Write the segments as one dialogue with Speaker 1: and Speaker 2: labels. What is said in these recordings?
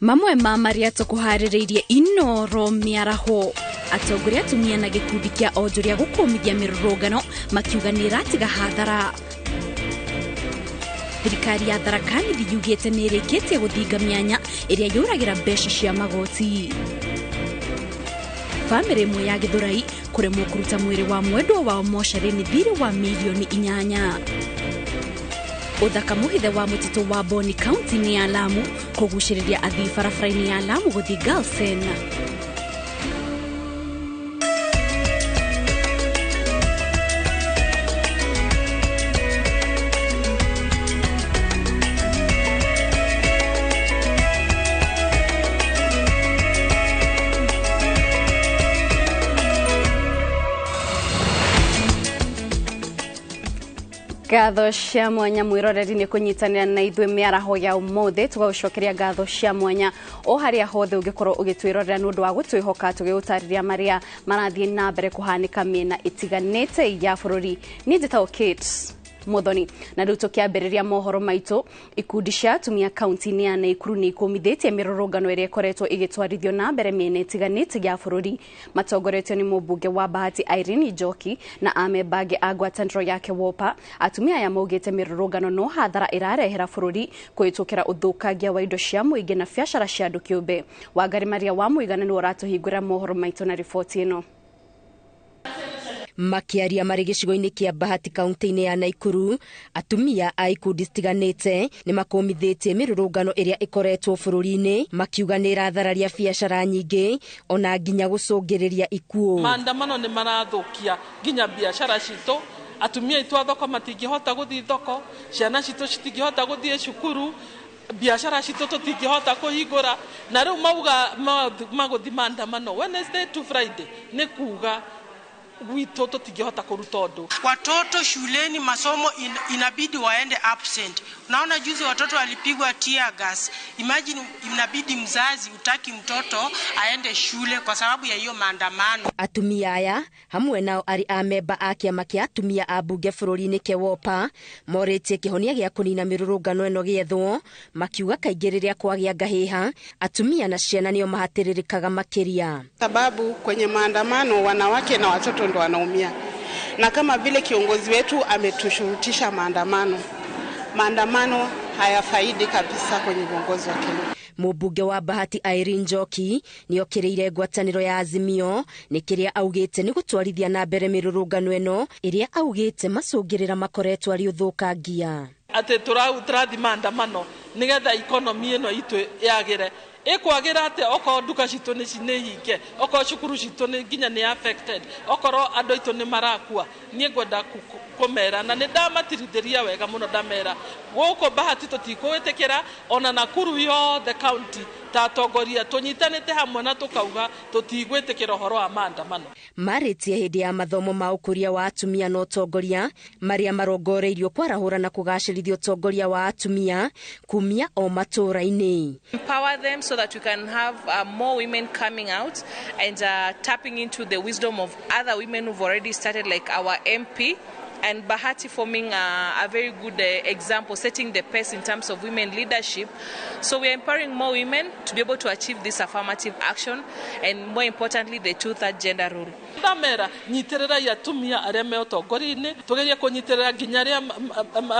Speaker 1: Mamwe ma maria tukuharireirie Inooro Mĩaraho atongoria atumia na gikundi kia onjoria gukumithia mirurungano makiuga ni ratiga hathara. Thirikari ya Tharaka yugite ni irikitie guthinga mianya iria yuragira mbeca cia magoti. Family imwe ya Githurai kuremwo kuruta mwiri wa mwendwa wao moshari ni thiri wa milioni 8. Uthaka muhithe wa mutito wa Boni County ni ya Lamu kuguciriria athii barabara-ini ya Lamu guthi Galsen. Gatho cia mwanya mwiroreri ni kunyitanira na ithwe Mĩaraho ya umuthi tugacokeria gatho cia mwanya o haria hothe ungikorwo ugitwirorera nundu wa gutwihoka tugiutariria maria marathie na mbere kuhanika miena itiganite ya bururi. Ni njitao Kate Muthoni na riu tukiambiriria mohoro maitu. Ikundi cia atumia kaunti-ini ya Nakuru ni ikumithitie mirurungano iria ikoretwo igitwarithio na mbere miena itiganite ya bururi. Matongoretio ni mubunge wa Bahati Irene Njoki na amebage a ngwataniro yake Wopa. Atumia aya maugite mirurungano no hathara irarehera bururi kuitukira uthukagia wa indo cia muingi na biacara cia andu kiumbe. Wangari Maria wa Muigana ni uratuhingura mohoro maitu na riboti ino. Makiaria mari gicigo-ini kia Bahati kaunti-ini ya Nakuru, atumia a ikundi citiganite ni makomithitie mirurungano iria ikoretwo bururi-ini makiuga ni irathararia biacara nyingi ona nginya gucungiriria ikuo.
Speaker 2: Maandamano ni marathukia nginya biacara citu. Atumia itu a thoko matingihota guthii thoko, ciana citu citingihota guthii cukuru, biashara citu tutingihota kuhingura. Na riu mauga maguthi maandamano Wednesday to Friday ni kuga witoto tingihota kuruta undu.
Speaker 3: Watoto shuleni masomo inabidi waende absent. Unaona juzi watoto walipigwa tear gas. Imagine inabidi mzazi utaki mtoto aende shule kwa sababu ya hiyo maandamano.
Speaker 1: Atumia aya hamwe nao ari amemba a kiama kia atumia a bunge bururi-ini ke Wopa moretie kihonia gia kunina mirurungano eno giethwo makiuga kaingĩ rĩrĩa kwagia ngahiha atumia na ciana nio mahatiririkaga makiria.
Speaker 4: Sababu kwenye maandamano wanawake na watoto ndo wanaumia. Na kama vile kiongozi wetu ametushurutisha maandamano hayafaidi kabisa kwenye uongozi wa Kenya.
Speaker 1: Mubunge wa Bahati Irene Njoki nio kireire ngwataniro ya Azimio ni kiria augite ni gutwarithia na mbere mirurungano eno iria augite macungirira makoretwo ari uthukangia.
Speaker 2: Ate turathi maandamano nigetha economy eno itu yagire. Ikwagira ate oko nduka citu ni cinehinge, oko cukuru citu ni nginya ni affected, okoro andu itu ni marakua. Nie ngwenda kumera na ni ndamatirithiria wega muno ndamera guko Bahati tutikuitikira ona Nakuru yo the county tatongoria tunyitanite hamwe na tukauga tutigwitikira horo wa maandamano.
Speaker 1: Maritie hindi ya mathomo ma ukuria wa atumia no tongoria maria marongoreirio kwarahura na kugacirithio tongoria wa atumia kumia o matura-ini.
Speaker 5: Empower them so that we can have more women coming out and tapping into the wisdom of other women who've already started, like our MP. And Bahati forming a very good example, setting the pace in terms of women leadership. So we are empowering more women to be able to achieve this affirmative action and more importantly the 2/3 gender rule.
Speaker 2: Ndamera nyitirira ya tumia aria me utongori-ini tugerie kunyitirira nginya aria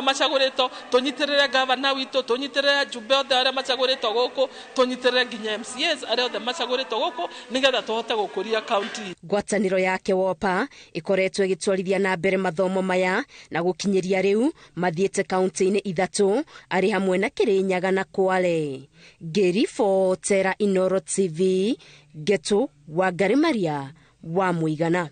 Speaker 2: macagurito, tunyitirira gavana witu, tunyitirira jumbe othe aria macagurito guku, tunyitirira nginya MCAs aria othe macagurito guku nigetha tuhote gukuria county.
Speaker 1: Ngwataniro yake Wopa ikoretwo igitwarithia na mbere mathomo maya na gukinyiria riu mathiete kaunti-ini 3 ari hamwe na Kirinyaga na Kwale. Gerifotera Inooro TV Getu Wangari Maria wa Muigana.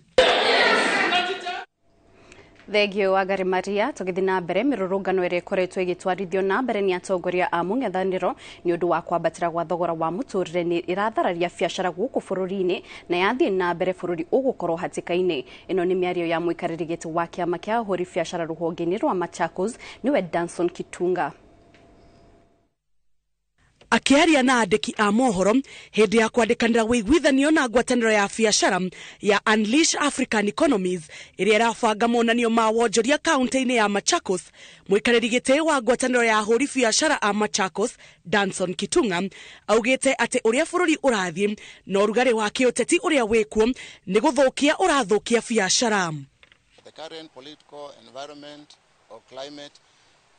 Speaker 1: Thegio Wangari Maria tugithi na mbere mirurungano ire koretwo igitwarithio na mbere ni atongoria a mung'ethaniro ni undu wa kwambatira gwa thogora wa muturire ni irathararia biacara guku bururi-ini na yathie na mbere bururi ugukorwo hatika-ini. Ino ni miario ya muikaririgiti wa kiama kia ahuri biacara ruhonge-ini rwa Machakos niwe Danson Kitunga.
Speaker 6: Akiaria na andiki a mohoro hindi ya kwandikanira wiguithanio na ngwataniro ya biacara ya Unleash African Economies iria irabanga monanio ma wonjoria kaunti-ini ya Machakos, mwikariri giti wa ngwataniro ya ahuri biacara a Machakos Danson Kitunga augite ati uria bururi urathie na urugari wa kiuteti uria wikuo ni guthukia urathukia biacara.
Speaker 7: The current political environment or climate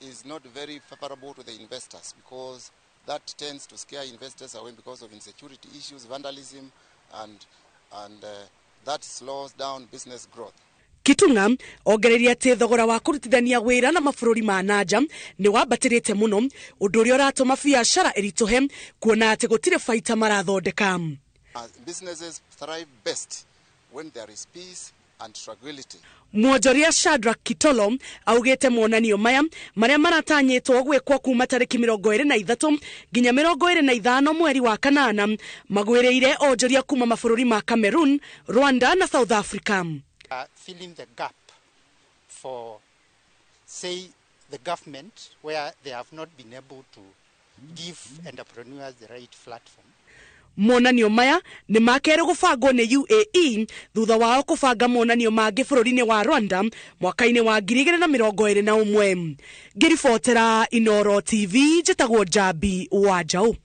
Speaker 7: is not very favorable to the investors because that tends to scare investors away because of insecurity issues, vandalism, and that slows down business growth.
Speaker 6: Kitunga ongereria ati thogora wa kurutithania wira na mabũrũri ma nanja ni wambatirite muno undu uria uratuma biacara irituhe kuona ati gutire faita marathondeka.
Speaker 7: Businesses thrive best when there is peace and tranquility.
Speaker 6: Mwonjoria Shadrack Kitolo augite monanio maya maria maratanyitwo gwikwo kuma tariki 23 nginya 25 mweri wa kanana magwireire onjoria kuma mabũrũri ma Cameroon, Rwanda na South Africa.
Speaker 8: Filling the gap for, say, the government where they have not been able to give entrepreneurs the right platform.
Speaker 6: Monanio maya ni makere gubangwo ni UAE thutha wao kubanga monanio mangi bũrũri-inĩ wa Rwanda mwaka-inĩ wa 2021. Ngiribotera Inooro TV njĩtagwo Jabi Wanjaũ.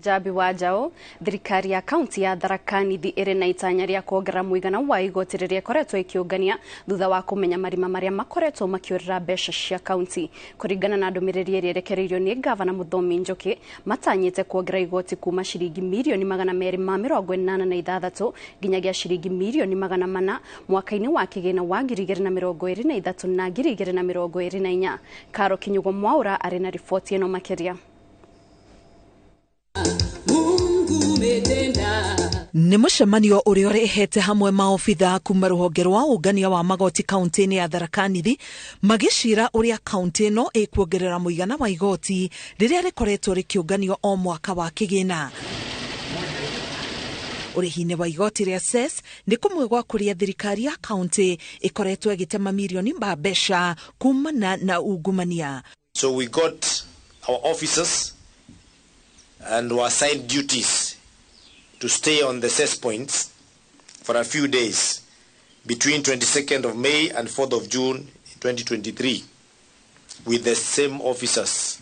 Speaker 1: Jabi Wanjaũ, thirikari ya kaunti ya Tharaka Nithi ĩrĩ na itanya rĩa kuongerera mũigana wa igoti rĩrĩa ĩkoretwo ĩkĩũngania thutha wa kũmenya marima marĩa makoretwo makĩũrĩra mbeca cia kaunti. Kũringana na ndũmĩrĩri ĩrĩa ĩrekereirio nĩ gavana Mũthomi Njoki, matanyĩte kuongerera igoti kuma ciringi mirioni 286 nginyagia ciringi mirioni 400 mwaka-inĩ wa kĩgĩna wa 2023 na 2024. Karo Kinyugo Mwaura arĩ na riboti ĩno makĩria.
Speaker 9: Nĩ mũcemanio ũrĩa ũrehete hamwe maobitha kuma rũhonge rwa ũngania wa magoti kaunti-inĩ ya Tharaka Nithi magĩcira ũrĩa kaunti ĩno ĩkuongerera mũigana wa igoti rĩrĩa rĩkoretwo rĩkĩũnganio o mwaka wa kĩgĩna. Ũrĩhi-inĩ wa igoti rĩa cess nĩ kũmwe gwa kũrĩa thirikari ya kaunti ĩkoretwo ĩgĩtema mirioni ma mbeca kumana na ungumania.
Speaker 10: So we got our officers and were assigned duties to stay on the cess points for a few days between 22nd of May and 4th of June 2023 with the same officers.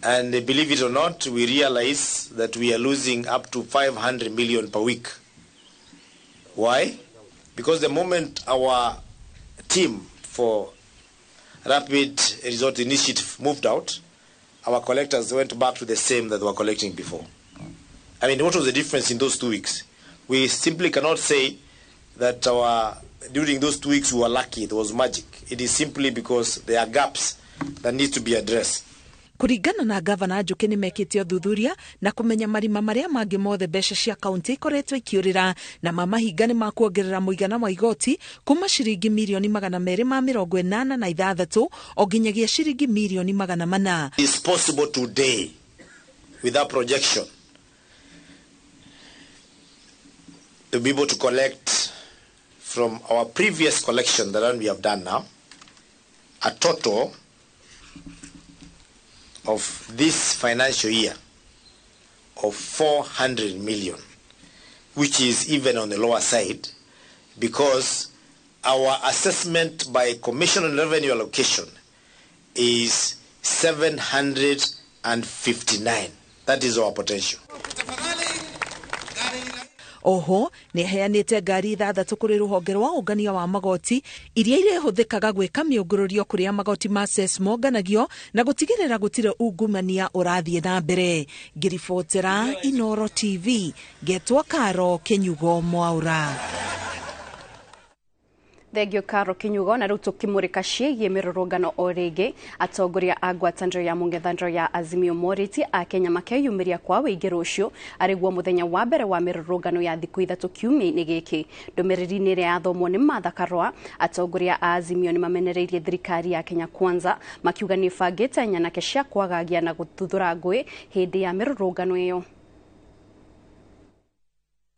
Speaker 10: And believe it or not, we realize that we are losing up to 500 million per week. Why? Because the moment our team for Rapid Resort Initiative moved out, our collectors went back to the same that they were collecting before. I mean, what was the difference in those 2 weeks? We simply cannot say that during those 2 weeks we were lucky, it was magic. It is simply because there are gaps that need to be addressed.
Speaker 9: Kũringana na gavana Njoki nĩ mekĩte ũthuthuria na kũmenya marima marĩa mangĩ mothe mbeca cia kaunti ikoretwo ikiũrĩra na mamahinga nĩ makuongerera mũigana wa igoti kuma ciringi mirioni 286 o nginyagia ciringi mirioni 400.
Speaker 10: It is possible today with our projection to be able to collect from our previous collection that we have done now a total of this financial year of 400 million, which is even on the lower side because our assessment by Commission on Revenue Allocation is 759. That is our potential.
Speaker 9: Oho nĩ heanĩte ngari 6 kũrĩ rũhonge rwa ũngania wa magoti iria irehũthĩkaga gwĩka mĩũngũrũrio kũrĩa magoti ma cess monganagio na gũtigĩrĩra gũtirĩ ungumania ũrathiĩ na mbere. Ngiribotera Inooro TV getwo Karo Kinyugo Mwaura.
Speaker 1: Thengio Karo Kinyugo na rĩu tũkĩmũrĩka ciĩgiĩ mĩrũrũngano o rĩngĩ. Atongoria a ngwatanĩro ya mũng'ethanĩro ya Azimio morĩtie a Kenya makeyumĩria kwa wĩingĩ rũciũ arĩguo mũthenya wa mbere wa mĩrũrũngano ya thikũ 3 kiumia-inĩ gĩkĩ. Ndũmĩrĩri-inĩ ĩrĩa yathomwo nĩ Martha Karua, atongoria a Azimio nĩ mamenereirie thirikari ya Kenya Kwanza makiuga nĩ ĩbangĩte nyanake cia kwagagia na gũthuthura ngũĩ hĩndĩ ya mĩrũrũngano ĩyo.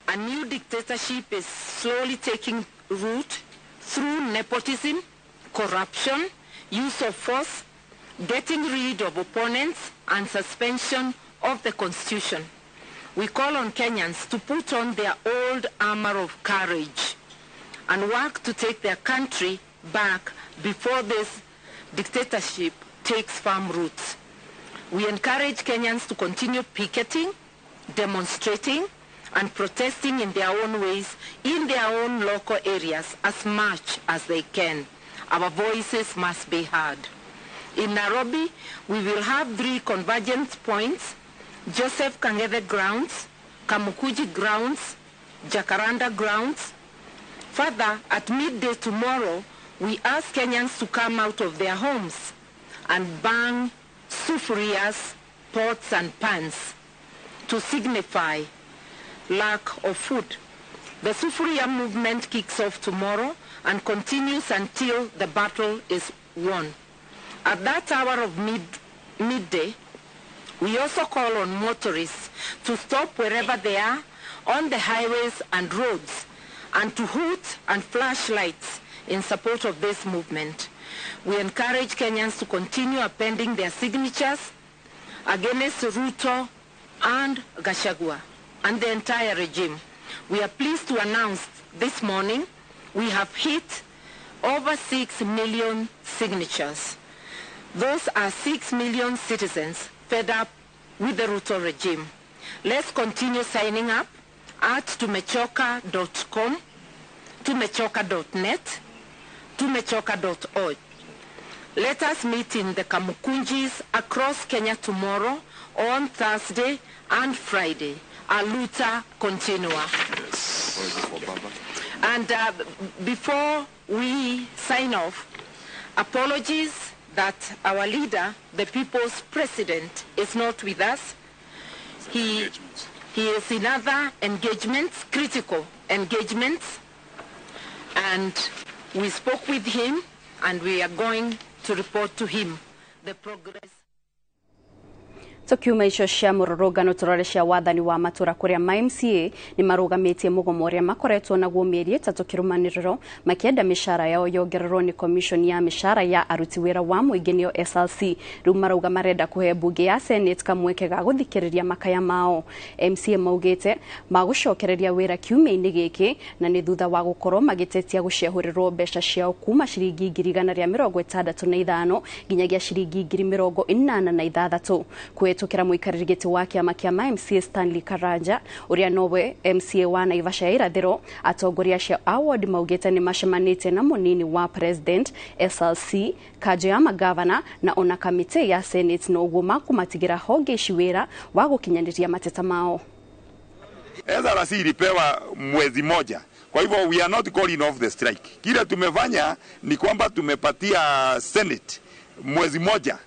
Speaker 11: A new dictatorship is slowly taking root through nepotism, corruption, use of force, getting rid of opponents, and suspension of the Constitution. We call on Kenyans to put on their old armor of courage and work to take their country back before this dictatorship takes firm roots. We encourage Kenyans to continue picketing, demonstrating, and protesting in their own ways, in their own local areas, as much as they can. Our voices must be heard. In Nairobi, we will have 3 convergence points: Joseph Kang'ethe grounds, Kamukuji grounds, Jacaranda grounds. Further, at midday tomorrow, we ask Kenyans to come out of their homes and bang sufurias, pots and pans to signify lack of food. The sufuria movement kicks off tomorrow and continues until the battle is won. At that hour of midday, we also call on motorists to stop wherever they are on the highways and roads and to hoot and flash lights in support of this movement. We encourage Kenyans to continue appending their signatures against Ruto and Gachagua and the entire regime. We are pleased to announce this morning we have hit over 6 million signatures. Those are 6 million citizens fed up with the Ruto regime. Let's continue signing up at tumechoka.com, tumechoka.net, tumechoka.org. Let us meet in the Kamukunjis across Kenya tomorrow, on Thursday and Friday. A luta continua. And before we sign off, apologies that our leader, the people's president, is not with us. He is in other engagements, critical engagements, and we spoke with him, and we are going to report to him the progress.
Speaker 1: Tukiuma icio cia mururungano turore cia wathani wa matura kuria MCA ni marugametie mugomo uria makoretwo naguo mieri 3 kirumaniriro makienda mishara yao yongererwo ni commission ya mishara ya aruti wira wa muingi nio SLC. Riu marauga marenda kuhe bunge ya Senate kamweke ga guthikiriria makaya mao. MCA maugite magucokereria wira kiumia-ini giki na ni thutha wa gukorwo magitetia gucehurirwo mbeca ciao kuma ciringi 165 nginyagia ciringi 186 tukira muikariri giti wa kiama kia MCA Stanley Karanja uria nowe MCA wa Naivasha ya irathiro atongoria cia award maugite ni mashemanite na munini wa president SLC kajo ya magavana na ona kamite ya Senate no uguo makumatigira honge ciwira wa gukinyaniria mateta mao.
Speaker 12: SLC ilipewa mwezi moja. Kwa hivyo we are not calling off the strike. Kile tumefanya ni kwamba tumepatia Senate mwezi moja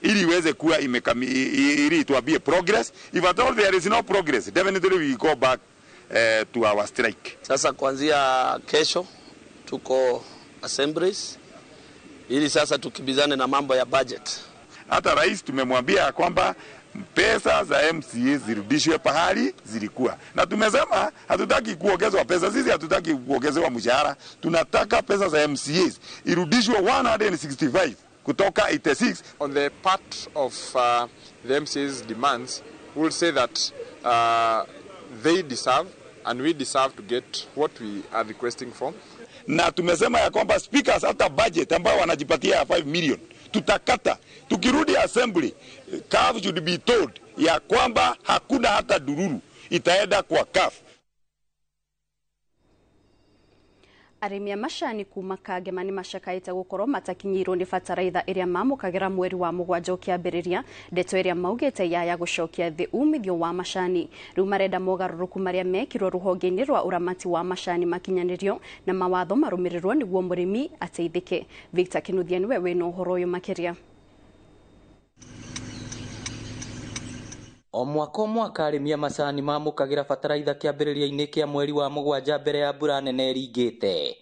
Speaker 12: ili iweze kuwa ili tuambie progress. If at all there is no progress, definitely we go back to our strike.
Speaker 13: Sasa kuanzia kesho tuko assemblies ili sasa tukibizane na mambo ya budget.
Speaker 12: Hata rais tumemwambia kwamba pesa za MCA zirudishwe pahali zilikuwa. Na tumesema hatutaki kuongezwa pesa, sisi hatutaki kuongezewa mshahara. Tunataka pesa za MCAs irudishwe 165 kutoka 86.
Speaker 14: On the part of the MCA's demands, we'll say that they deserve and we deserve to get what we are requesting for.
Speaker 12: Na tumesema ya kwamba speakers hata budget ambayo wanajipatia ya 5 million tutakata. Tukirudi assembly, CAF should be told ya kwamba hakuna hata dururu itaenda kwa CAF.
Speaker 1: Arĩmi a macani kuma Kagema ni macakaite gukorwo matakinyirwo ni bataraitha iria mamukagira mweri wa mugwanja ukiambiriria ndeto iria maugite yaya gucokia thi umithio wa macani. Riu marenda mogaruruku maria mekirwo ruhonge-ini rwa uramati wa macani makinyanirio na mawatho marumirirwo niguo murimi ateithike. Victor Kinuthia niwe wina uhoro uyu makiria.
Speaker 15: O mwaka arĩmi a macani mamukagira bataraitha kiambiriria-ini kia mweri wa mugwanja mbere ya mbura nene ringite.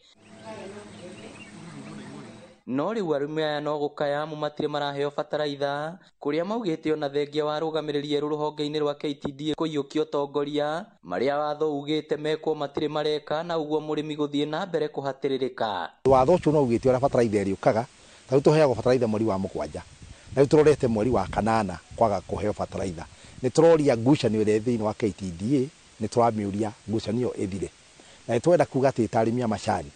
Speaker 15: No riu arĩmi aya no gukaya matire maraheo bataraitha kuria maugite ona thengia wa rugamiriri ruhonge-ini rwa KTD kuiyukia utongoria maria watho ugite mekwo matire mareka na uguo murimi guthie na mbere kuhatiririka.
Speaker 16: Watho ucio no ugite ora bataraitha iriukaga tau tuheagwo bataraitha mweri wa mugwanja na turorete mweri wa kanana kwaga kuheo fertilizer ni turoria ngucanio ire thiini wa KTDA ni turamiuria ngucanio ithire na twenda kuga ati tarimia macani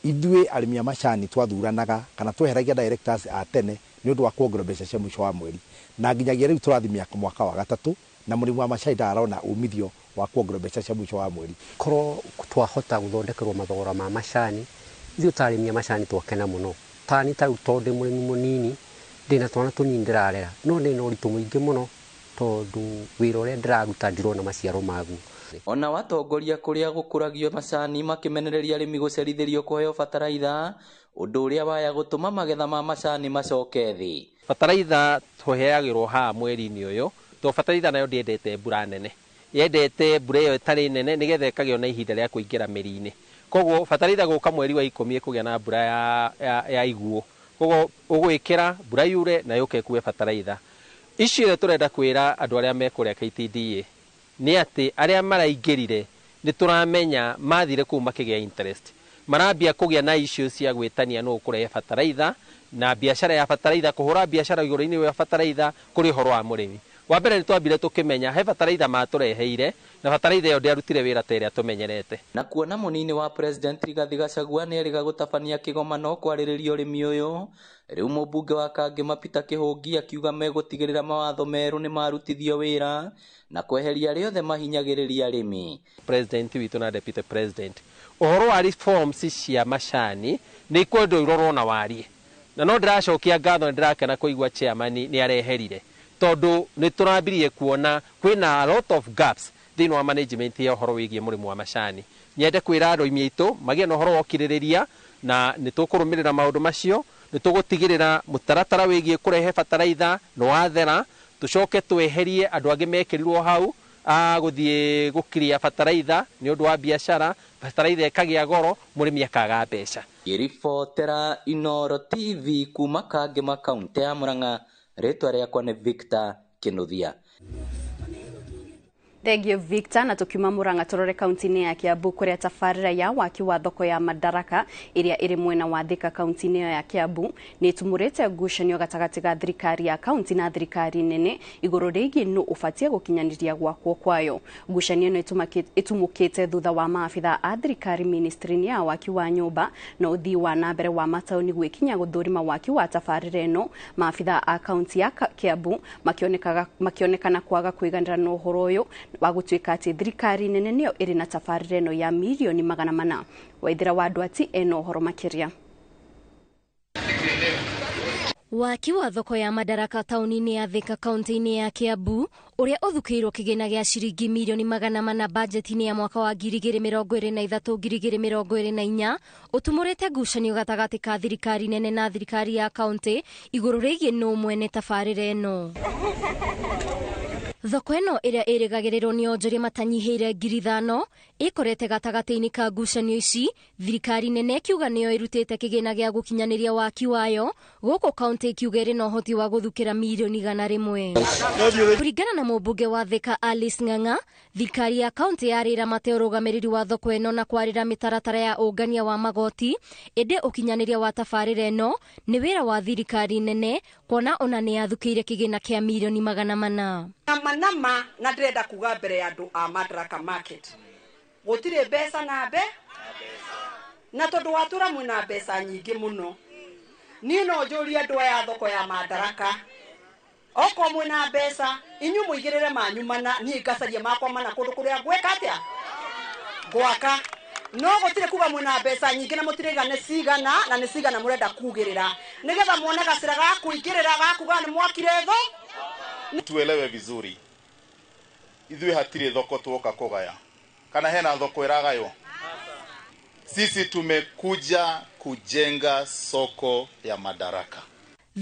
Speaker 16: idue arimia macani twathuranaga kana tweheragia directors a tene ni undu wa kuongerera mbeca cia mwisho wa mweri na nginyagia riu turathimia mwaka wa gatatu na murimu wa macani darona umithio wa kuongerera mbeca cia mwisho wa mweri
Speaker 17: korwo twahota guthondekerwo mathogora ma macani ithuĩ tarimia macani twakena muno tani tarĩu tondũ mũrĩmi mũnini ndĩna twana tũnini ndĩrarera no ndĩna ũritũ mũingĩ mũno tondũ wĩra ũrĩa ndĩraruta ndirona maciaro maguo.
Speaker 15: Ona watongoria kuria gũkũragio macani makimenereria arĩmi gũcerithĩrio kũheo bataraitha ũndũ ũrĩa waya gũtũma magetha ma macani macoke thĩ.
Speaker 18: Bataraitha tũheagĩrwo ha mweri-inĩ ũyũ to bataraitha nayo ndĩendete mbura nene yendete mbura ĩyo ĩtarĩ nene nĩgetha ĩkagĩa na ihinda rĩa kũingĩra mĩri-inĩ. Koguo bataraitha gũka mweri wa 10 ĩkũgĩa na mbura ya iguo. Koguo ũgwĩkĩra mbura yure na yũke kuwe bataraitha. Icio turenda kwĩra andũ arĩa mekũrĩa KTDA nĩ atĩ arĩa maraingĩrire nĩ turamenya mathire kũu makĩgĩa interest. Marambia kũgĩa na icio cia gwĩtania no kũrehe bataraitha na biashara ya bataraitha kũhũra biashara igũrũ-inĩ wa bataraitha kũrĩ ũhoro wa mũrĩmi. Wa mbere nĩ twambire tũkĩmenya he bataraitha matũreheire na bataraitha ĩyo ndĩarutire wĩra ta ĩrĩa tũmenyerete.
Speaker 15: Na kuona mũnini wa President Rigathi Gachagua nĩ erĩga gũtabania kĩgomano kwarĩrĩria ũrĩmi ũyũ, rĩu mũmbunge wa Kangema Peter Kĩhũngi akiuga megũtigĩrĩra mawatho merũ nĩ marutithio wĩra na kweheria arĩa othe mahinyagĩrĩria arĩmi.
Speaker 18: President witũ na Deputy President ũhoro wa reforms cia macani nĩ ikwendwo irorwo na warie na no ndĩracokia ngatho ndĩrakena kũigua chairman nĩ areherire tondu nĩ tũrambirie kuona kwĩna a lot of gaps thĩinĩ wa management ya ũhoro wĩgiĩ mũrĩmi wa macani. Nyende kwĩra arĩmi aitũ magĩe na ũhoro wa ũkirĩrĩria na nĩ tũkũrũmĩrĩra maũndũ macio, nĩ tũgũtigĩrĩra mũtaratara wĩgiĩ kũrehe bataraitha no wathera, tũcoke tweherie andũ angĩ mekĩrirwo hau a gũthiĩ gũkiria bataraitha nĩ ũndũ wa biashara, bataraitha ĩkagĩa goro, mũrĩmi akaga mbeca.
Speaker 15: Ngĩribotera Inooro TV kuma Kangema kaunti ya Murang'a, rĩtwa rĩakwa nĩ Victor Kinuthia.
Speaker 1: Thengio Victor, na tukiuma Murang'a turore kaunti-inĩ ya Kiambu kuria tabarĩra ya waki wa thoko ya madaraka iria ĩrĩ mwena wa Thika kaunti-inĩ ya Kiambu nĩ ĩtumũrĩte ngucanio gatagatĩ ga thirikari ya kaunti na thirikari nene igũrũ rĩgiĩ nũ ũbatiĩ gũkinyanĩria gwakwo kwayo. Ngucanio ĩno ĩtumũkĩte thutha wa maabitha a thirikari ministry-inĩ ya waki wa nyũmba na ũthii wa nambere wa mataũni gwĩkinya gũthũrima waki wa tabarĩra ĩno. Maabitha a kaunti ya Kiambu makĩonekana kwaga kwĩganĩra na ũhoro ũyũ wa gũtuĩka atĩ thirikari nene nĩyo ĩrĩ na tabarĩra ĩno ya mirioni 400. Waithira wa Ndwati ena ũhoro makĩria.
Speaker 19: Waki wa thoko ya madaraka taũni-inĩ ya Thika kaunti-inĩ ya Kiambu ũrĩa ũthukĩirwo kĩgĩna gĩa ciringi mirioni 400 bajeti-inĩ ya mwaka wa 2023-2024 ũtumũrĩte ngucanio gatagatĩ ka thirikari nene na thirikari ya kaunti igũrũ rĩgiĩ nũ mwene tabarĩra ĩno. Thoko ĩno ĩrĩa ĩrĩgagĩrĩrwo nĩ onjoria matanyihĩire 5,000 ĩkorete gatagatĩ-inĩ ka ngucanio ici, thirikari nene kiuga nĩyo ĩrutĩte kĩgĩna gĩa gũkinyanĩria waki wayo, gũkũ kaunti kiuga ĩrĩ na ũhoti wa gũthukĩra mirioni 100. Kũringana na mũmbunge wa Thika Alice Ng'ang'a, thirikari ya kaunti yarĩra mate ũrũgamĩrĩri wa thoko ĩno na kwarĩra mĩtaratara ya ũngania wa magoti, ĩndĩ ũkinyanĩria wa tabarĩra ĩno nĩ wĩra wa thirikari nene, kuona ona nĩ yathukĩire kĩgĩna kĩa mirioni 400.
Speaker 20: Nama na ndĩrenda kuga mbere ya andũ a Madaraka Market gũtirĩ mbeca na tondũ watura mwĩna mbeca nyingĩ mũno, niĩ no njũrie andũ aya thoko ya Madaraka okorwo mwĩna mbeca inyuĩ mũigĩrĩre manyu mana, niĩ ngacaria makwa mana kũndũ kũrĩa gwĩka atĩa gwaka. No gũtirĩ kuga mwĩna mbeca nyingĩ na mũtirĩga nĩ cigana na nĩ cigana mũrenda kugĩrĩra nĩgetha muone gacĩra ga kũingĩrĩra ga kuga nĩ mwakire tho.
Speaker 21: Tuelewe vizuri, ithuĩ hatirĩ thoko tuoka kũgaya kana hena thoko ĩragaywo. Sisi tumekuja kujenga soko ya madaraka.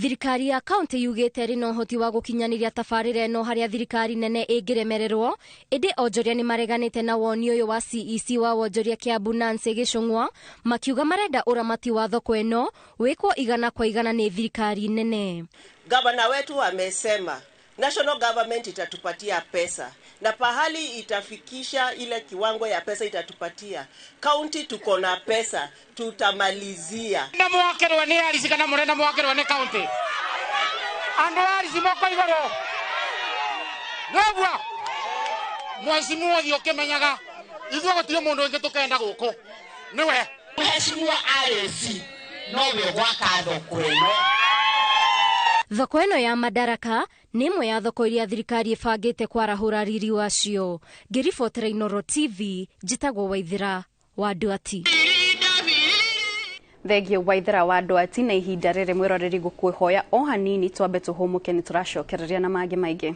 Speaker 19: Thirikari ya kaunti yugĩte ĩrĩ na ũhoti wa gũkinyanĩria tabarĩra ĩno harĩa thirikari nene ĩngĩremererwo, ĩndĩ onjoria nĩ mareganĩte na woni ũyũ wa CEC wa wonjoria Kiambu Nancy Gĩchũng'wa, makiuga marenda ũramati wa thoko ĩno wĩkwo igana kwa igana nĩ thirikari nene.
Speaker 22: Gavana wetu amesema national government itatupatia pesa na pahali itafikisha ile kiwango ya pesa itatupatia. County tuko na pesa, tutamalizia.
Speaker 23: Na mwakerwa ni alisi kana murenda mwakerwa ni county.
Speaker 3: Andwari simoko igoro. Nagwa. Mheshimiwa thioke menyaga. Ithuĩ gũtirĩ mũndũ ũngĩ tũkenda gũkũ. Nĩwe. Mheshimiwa RC nowe gwaka thoko ĩno.
Speaker 19: Thoko ĩno ya Madaraka nĩ ĩmwe ya thoko iria thirikari ĩbangĩte kwarahũra riri wacio. Ngĩribotera Inooro TV, njĩtagwo Waithĩra wa Nduati.
Speaker 1: Thegio Waithĩra wa Nduati na ihinda rĩrĩ mwĩroreri ngũkwĩhoya o hanini twambe tũhũmũke nĩ tũracokereria na mangĩ maingĩ.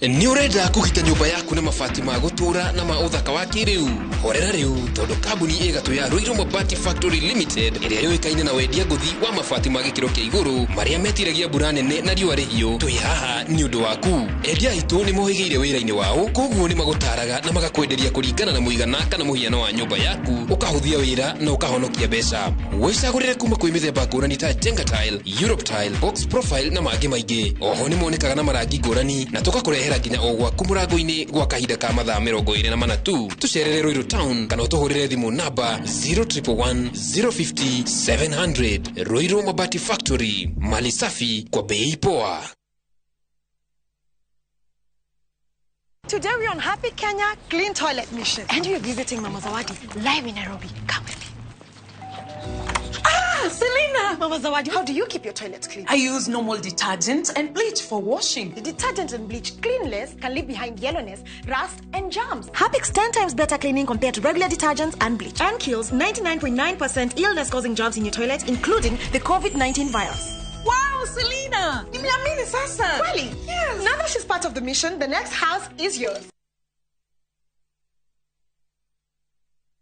Speaker 4: Ni urenda kugita nyumba yaku na mabati ma gutura na ma uthaka wa kiriu horera riu tondu kambuni igatu ya Inooro Mabati Factory Limited iria yoikaine na wendia nguthi wa mabati ma gikiro kia iguru maria metiragia mbura nene na riũa rĩhiũ twi haha ni undu waku endia itu ni mohigeire wira-ini wao koguo ni magutaraga na magakwenderia kuringana na muigana kana muhiano wa nyumba yaku ukahuthia wira na ukahonokia mbeca wicagurire kuma kwi mithemba ngũrani ta Jenga tile, Europe tile, box profile na mangĩ maingĩ oho ni monekaga na marangi ngũrani na tukakurehera nginya o gwaku mũrango-inĩ gwa kahinda ka mathaa 24 tu tucerere Ruiru town kana ũtũhũrĩre thimũ namba 0111 050 700. Inooro Mabati Factory, mali safi kwa bei poa.
Speaker 23: Today we're on Happy Kenya Clean Toilet Mission. And we're visiting Mama Zawadi live in Nairobi. Come with me.
Speaker 24: Selena!
Speaker 23: Mama Zawadi, how do you keep your toilets clean?
Speaker 24: I use normal detergent and bleach for washing.
Speaker 23: The detergent and bleach cleanless can leave behind yellowness, rust, and germs. Harpic's 10 times better cleaning compared to regular detergents and bleach. And kills 99.9% illness-causing germs in your toilet, including the COVID-19 virus.
Speaker 24: Wow, Selena! Nimeamini sasa!
Speaker 23: Really?
Speaker 24: Yes!
Speaker 23: Now that she's part of the mission, the next house is yours.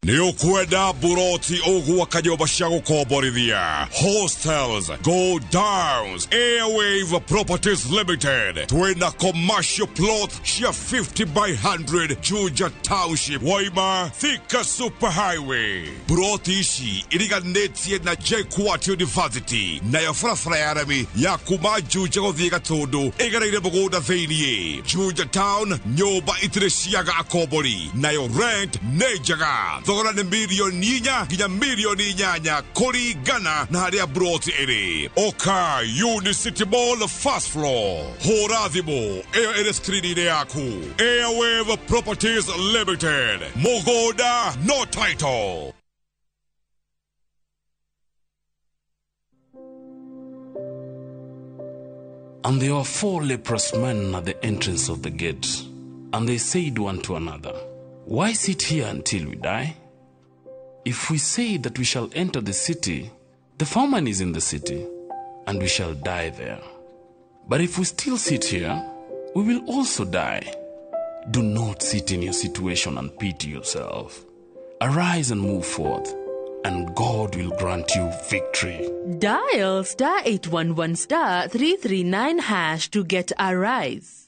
Speaker 25: Nĩ ũkwenda buroti ũgwa kanyũmba cia gũkomborithia hostels, go downs, Airwave Properties Limited twina commercial plot cia 50 by 100 Juja Township Waima Thika Superhighway. Buroti ici iriganĩtie na JKUAT University nayo barabara ya rami ya kuma Juja gũthiĩ Gatũndũ ĩgereire mũgũnda thĩiniĩ. Juja Town nyũmba itirĩ ciaga akombori nayo rent nĩ njega. Thogora nĩ milioni 4 nginya milioni 8 kũringana na harĩa buroti ĩrĩ. Oka Unicity Mall first floor. Hũra thimũ ĩyo ĩrĩ screen-inĩ yaku. Airwave Properties Limited. Mũgũnda no title.
Speaker 26: And there were 4 leprous men at the entrance of the gate, and they said one to another, "Why sit here until we die? If we say that we shall enter the city, the famine is in the city, and we shall die there. But if we still sit here, we will also die. Do not sit in your situation and pity yourself. Arise and move forth, and God will grant you victory."
Speaker 27: Dial *811*339# to get Arise.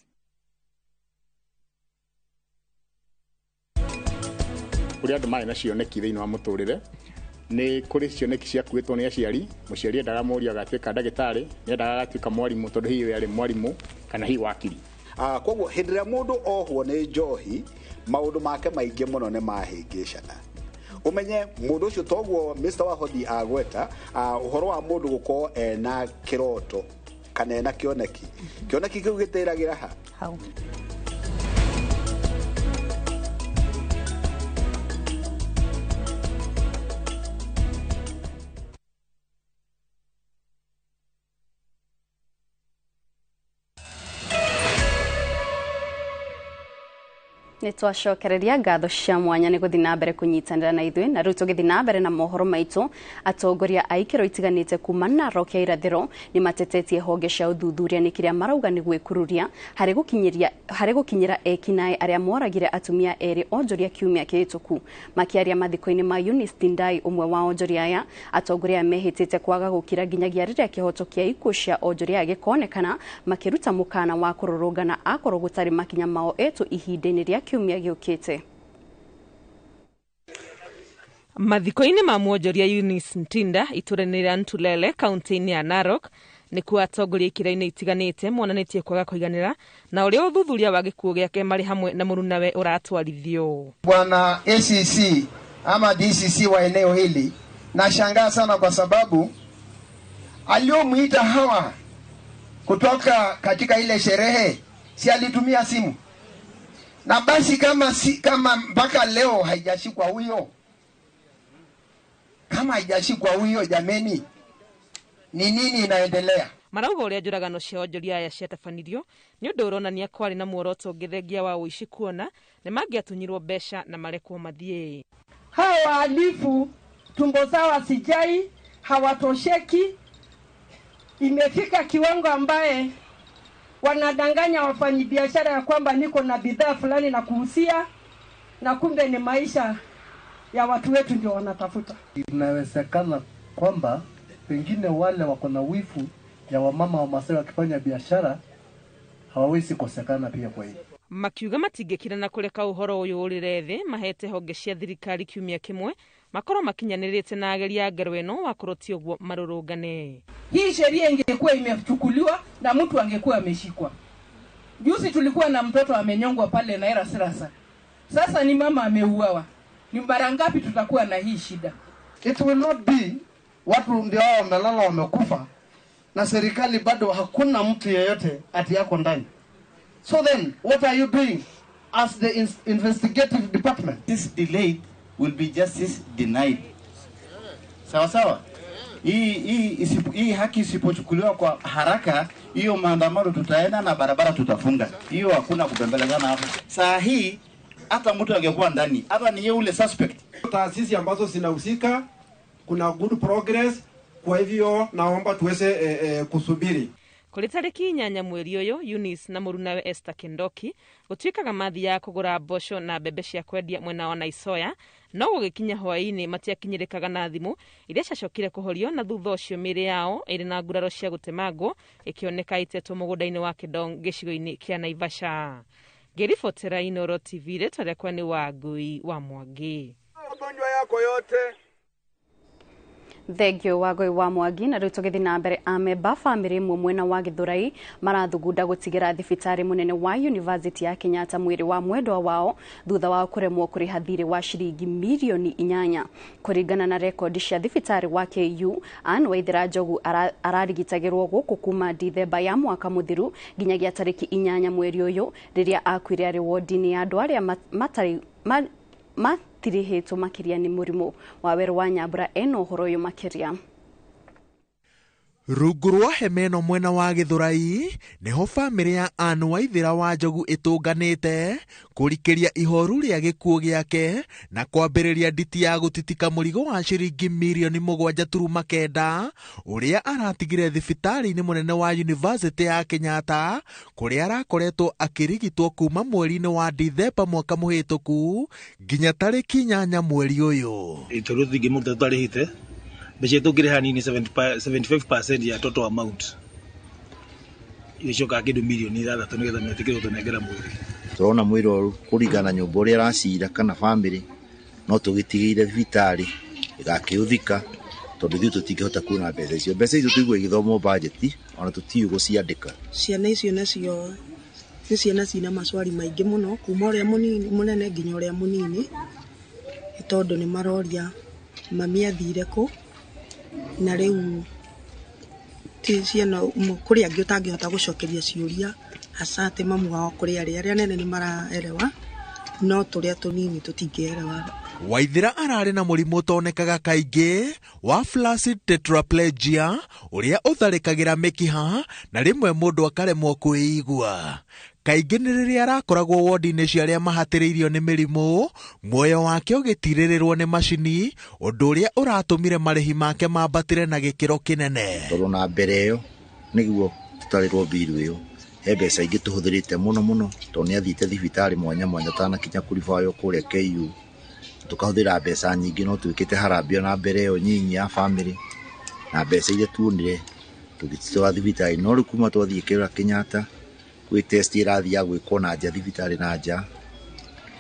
Speaker 28: Kũrĩ andũ marĩ na cioneki thĩinĩ wa mũtũrĩre nĩ kũrĩ cioneki ciakuĩtwo nĩ aciari mũciari endaga mũriũ agatuĩka ndagĩtarĩ nĩ endaga agatuĩka mwarimũ tondũ hihi yarĩ mwarimũ kana hihi wakiri.
Speaker 29: Koguo hĩndĩ ĩrĩa mũndũ ohwo nĩ njohi maũndũ make maingĩ mũno nĩ mahĩngĩcana. Umenye mũndũ ũcio toguo Mr. Wahodi agweta ũhoro wa mũndũ gũkorwo ena kĩroto kana ena kĩoneki kĩu gĩtĩragĩra hau.
Speaker 1: Nitwacokereria ngatho cia mwanya nĩ gũthiĩ na mbere kũnyitanĩra na ithuĩ na rĩu tũgĩthiĩ na mbere na mohoro maitũ. Atongoria a ikĩro itiganĩte kuma Narok ya irathĩro nĩ matetetie honge cia ũthuthuria nĩ kĩrĩa marauga nĩ gwĩkururia harĩ gũkinyĩra ekinaĩ arĩa moragire atumia erĩ onjoria kiumia kĩhĩtũku. Makĩaria mathiko-inĩ ma Eunice Tindai ũmwe wa onjoria aya, atongoria mehĩtĩte kwaga gũkira nginyagia rĩrĩa kĩhoto kĩa ikuũ cia onjoria gĩkonekana, makĩruta mũkana wa kũrũrũngana akorwo gũtarĩ makinya mao etu ihinda-inĩ rĩa kiumia gĩũkĩte.
Speaker 30: Mathiko-inĩ ma mwonjoria Eunice Ntinda itũra-inĩ rĩa Ntulele kaunti-inĩ ya Narok
Speaker 2: nikuo atongoria ikira-inĩ itiganĩte monanĩtie kwaga kũiganĩra na ũrĩa ũthuthuria wa gĩkuũ gĩake marĩ hamwe na mũrunawe ũratwarithio.
Speaker 5: Bwana ACC ama DCC wa eneo hili, nashangaa sana kwa sababu aliyomuita Hawa kutoka katika ile sherehe si alitumia simu, na basi kama mpaka leo haijashikwa huyo, kama haijashikwa huyo, jameni, ni nini inaendelea?
Speaker 2: Marauga ũrĩa njũragano cia onjoria aya ciatabanirio nĩ ũndũ ũronania kwarĩ na muoroto ũngĩthengia wa ũici kuona nĩ mangĩatunyirwo mbeca na marekwo mathiĩ.
Speaker 6: Hawa wahalifu tumbo zao wasijai, hawatosheki. Imefika kiwango ambaye wanadanganya wafanyabiashara ya kwamba niko na bidhaa fulani na kuhusia, na kumbe ni maisha ya watu wetu ndio wanatafuta.
Speaker 7: Inawezekana kwamba pengine wale wako na wifu ya wamama wa Masai wakifanya biashara hawawezi kosekana pia kwa hiyo.
Speaker 2: Makiuga matingĩkirana kũreka ũhoro ũyũ ũrĩre thĩ, mahete honge cia thirikari kiumia kĩmwe makorwo makinyanĩrĩte na ageri ya ngero ĩno wakorwo ti ũguo marũrũngane.
Speaker 6: Hii sheria ingekuwa imechukuliwa na mtu angekuwa ameshikwa. Juzi tulikuwa na mtoto amenyongwa pale na era sirasa. Sasa ni mama ameuawa. Ni mara ngapi tutakuwa na hii shida?
Speaker 7: It will not be watu ndio wamelala wamekufa na serikali bado hakuna mtu yeyote ati yako ndani. So then, what are you doing as the investigative department?
Speaker 8: This delayed will be justice denied. Sawa sawa. Hii haki isipochukuliwa kwa haraka, hiyo maandamano tutaenda na barabara tutafunga. Hiyo hakuna kupembelezana hapo. Saa hii hata mtu angekuwa ndani, hata ni yule suspect.
Speaker 7: Taasisi ambazo zinahusika kuna good progress, kwa hivyo naomba tuweze kusubiri.
Speaker 2: Kũrĩ tarĩki 8 mweri ũyũ, Eunice na mũrunawe Esther Kendoki gũtuĩkaga mathi ya kũgũra mboco na mbembe cia kwendia mwena wa Naisoya, no gũgĩkinya hwaĩ-inĩ matiakinyĩrĩkaga na thimũ iria ciacokire kũhorio, na thutha ũcio mĩĩrĩ yao ĩrĩ na nguraro cia gũtemangwo ĩkĩoneka itetwo mũgũnda-inĩ wa Kĩdong gĩcigo-inĩ kĩa Naivasha. Ngĩribotera Inooro TV, rĩtwa rĩakwa nĩ Wangui wa Mwangi.
Speaker 7: Magonjwa yako yote
Speaker 1: Thengio Wagoi wa Mwangi, na rĩu tũgĩthiĩ na mbere. Amemba bamĩrĩ ĩmwe mwena wa Gĩthũrai marathugunda gũtigĩra thibitarĩ mũnene wa University ya Kenyatta mwĩrĩ wa mwendwa wao thutha wa kũremwo kũrĩha thirĩ wa ciringi mirioni 8. Kũringana na rekondi cia thibitarĩ wa KU, Anne Waithĩra Njogu ararigitagĩrwo gũkũ kuma Dithemba ya mwaka mũthiru nginyagia tarĩki 8 mweri ũyũ rĩrĩa akuire arĩ wodi-inĩ ya andũ arĩa matirĩhĩtwo makĩria nĩ mũrimũ. Waweru wa Nyambura ena ũhoro ũyũ makĩria.
Speaker 9: Rungu rwa hema ĩno mwena wa Gĩthũrai nĩho bamĩrĩ ya Anne Waithĩra wa Njogu ĩtũnganĩte kũrikĩria ihoru rĩa gĩkuũ gĩake na kwambĩrĩria nditi ya gũtitika mũrigo wa ciringi mirioni 7.9 ũrĩa aratigire thibitarĩ-inĩ mũnene wa University ya Kenyatta, kũrĩa arakoretwo akĩrigitwo kuma mweri-inĩ wa Dithemba mwaka mũhĩtũku nginya tarĩki 8 mweri ũyũ.
Speaker 8: Itũrũ thingi mũndũ twarĩhĩte mbeca tũngĩrĩha nini 75% ya total amount icoka kĩndũ mirioni 6 nĩgetha metĩkĩrwo tũnengera mwĩrĩ.
Speaker 10: Tũrona mwĩrĩ ũyũ kũringana nyũmba ũrĩa aracira kana bamĩrĩ no tũgĩtigĩire thibitarĩ ĩgakĩũthika tondũ ithuĩ tũtingĩhota kuona mbeca icio. Mbeca icio tũigua igĩthomwo bajeti ona tũtiũĩ gũciandĩka.
Speaker 11: Ciana icio nacio nĩ ciana cina macwari maingĩ mũno kuma ũrĩa mũnene nginya ũrĩa mũnini, tondũ nĩ maroria mami athire kũ, na rĩu ti ciana kũrĩ angĩ ũtangĩhota gũcokeria ciũria hasa atĩ mamu wao kũrĩ arĩa nene nĩ maraerewa no tũrĩa tũnini tũtingĩerewa.
Speaker 9: Waithĩra ararĩ na mũrimũ ũtonekaga kaingĩ wa flaccid tetraplegia ũrĩa ũtharĩkagĩra mĩkiha na rĩmwe mũndũ akaremwo kwĩigua. Kaingĩ nĩ rĩrĩa arakoragwo wodi-inĩ cia arĩa mahatĩrĩirio nĩ mĩrimũ, muoyo wake ũgĩtirĩrĩrwo nĩ macini, ũndũ ũrĩa ũratũmire marĩhi make mambatĩre na gĩkĩro kĩnene.
Speaker 10: Tondũ na mbere ĩyo nĩguo tũtarĩrwo biru ĩyo he mbeca ingĩ tũhũthĩrĩte mũno tondũ nĩ athiĩte thibitarĩ mwanya mwanya tanakinya kũribayo kũrĩa KU, tukahũthĩra mbeca nyingĩ no twĩkĩte harambia na mbere ĩyo nyinyi ya bamĩrĩ na mbeca iria tuonire tũgĩtwara thibitarĩ. No rĩu kuma twathiĩ kĩrora Kenyatta gwĩ test irathiĩ gwĩkwo na nja thibitarĩ na nja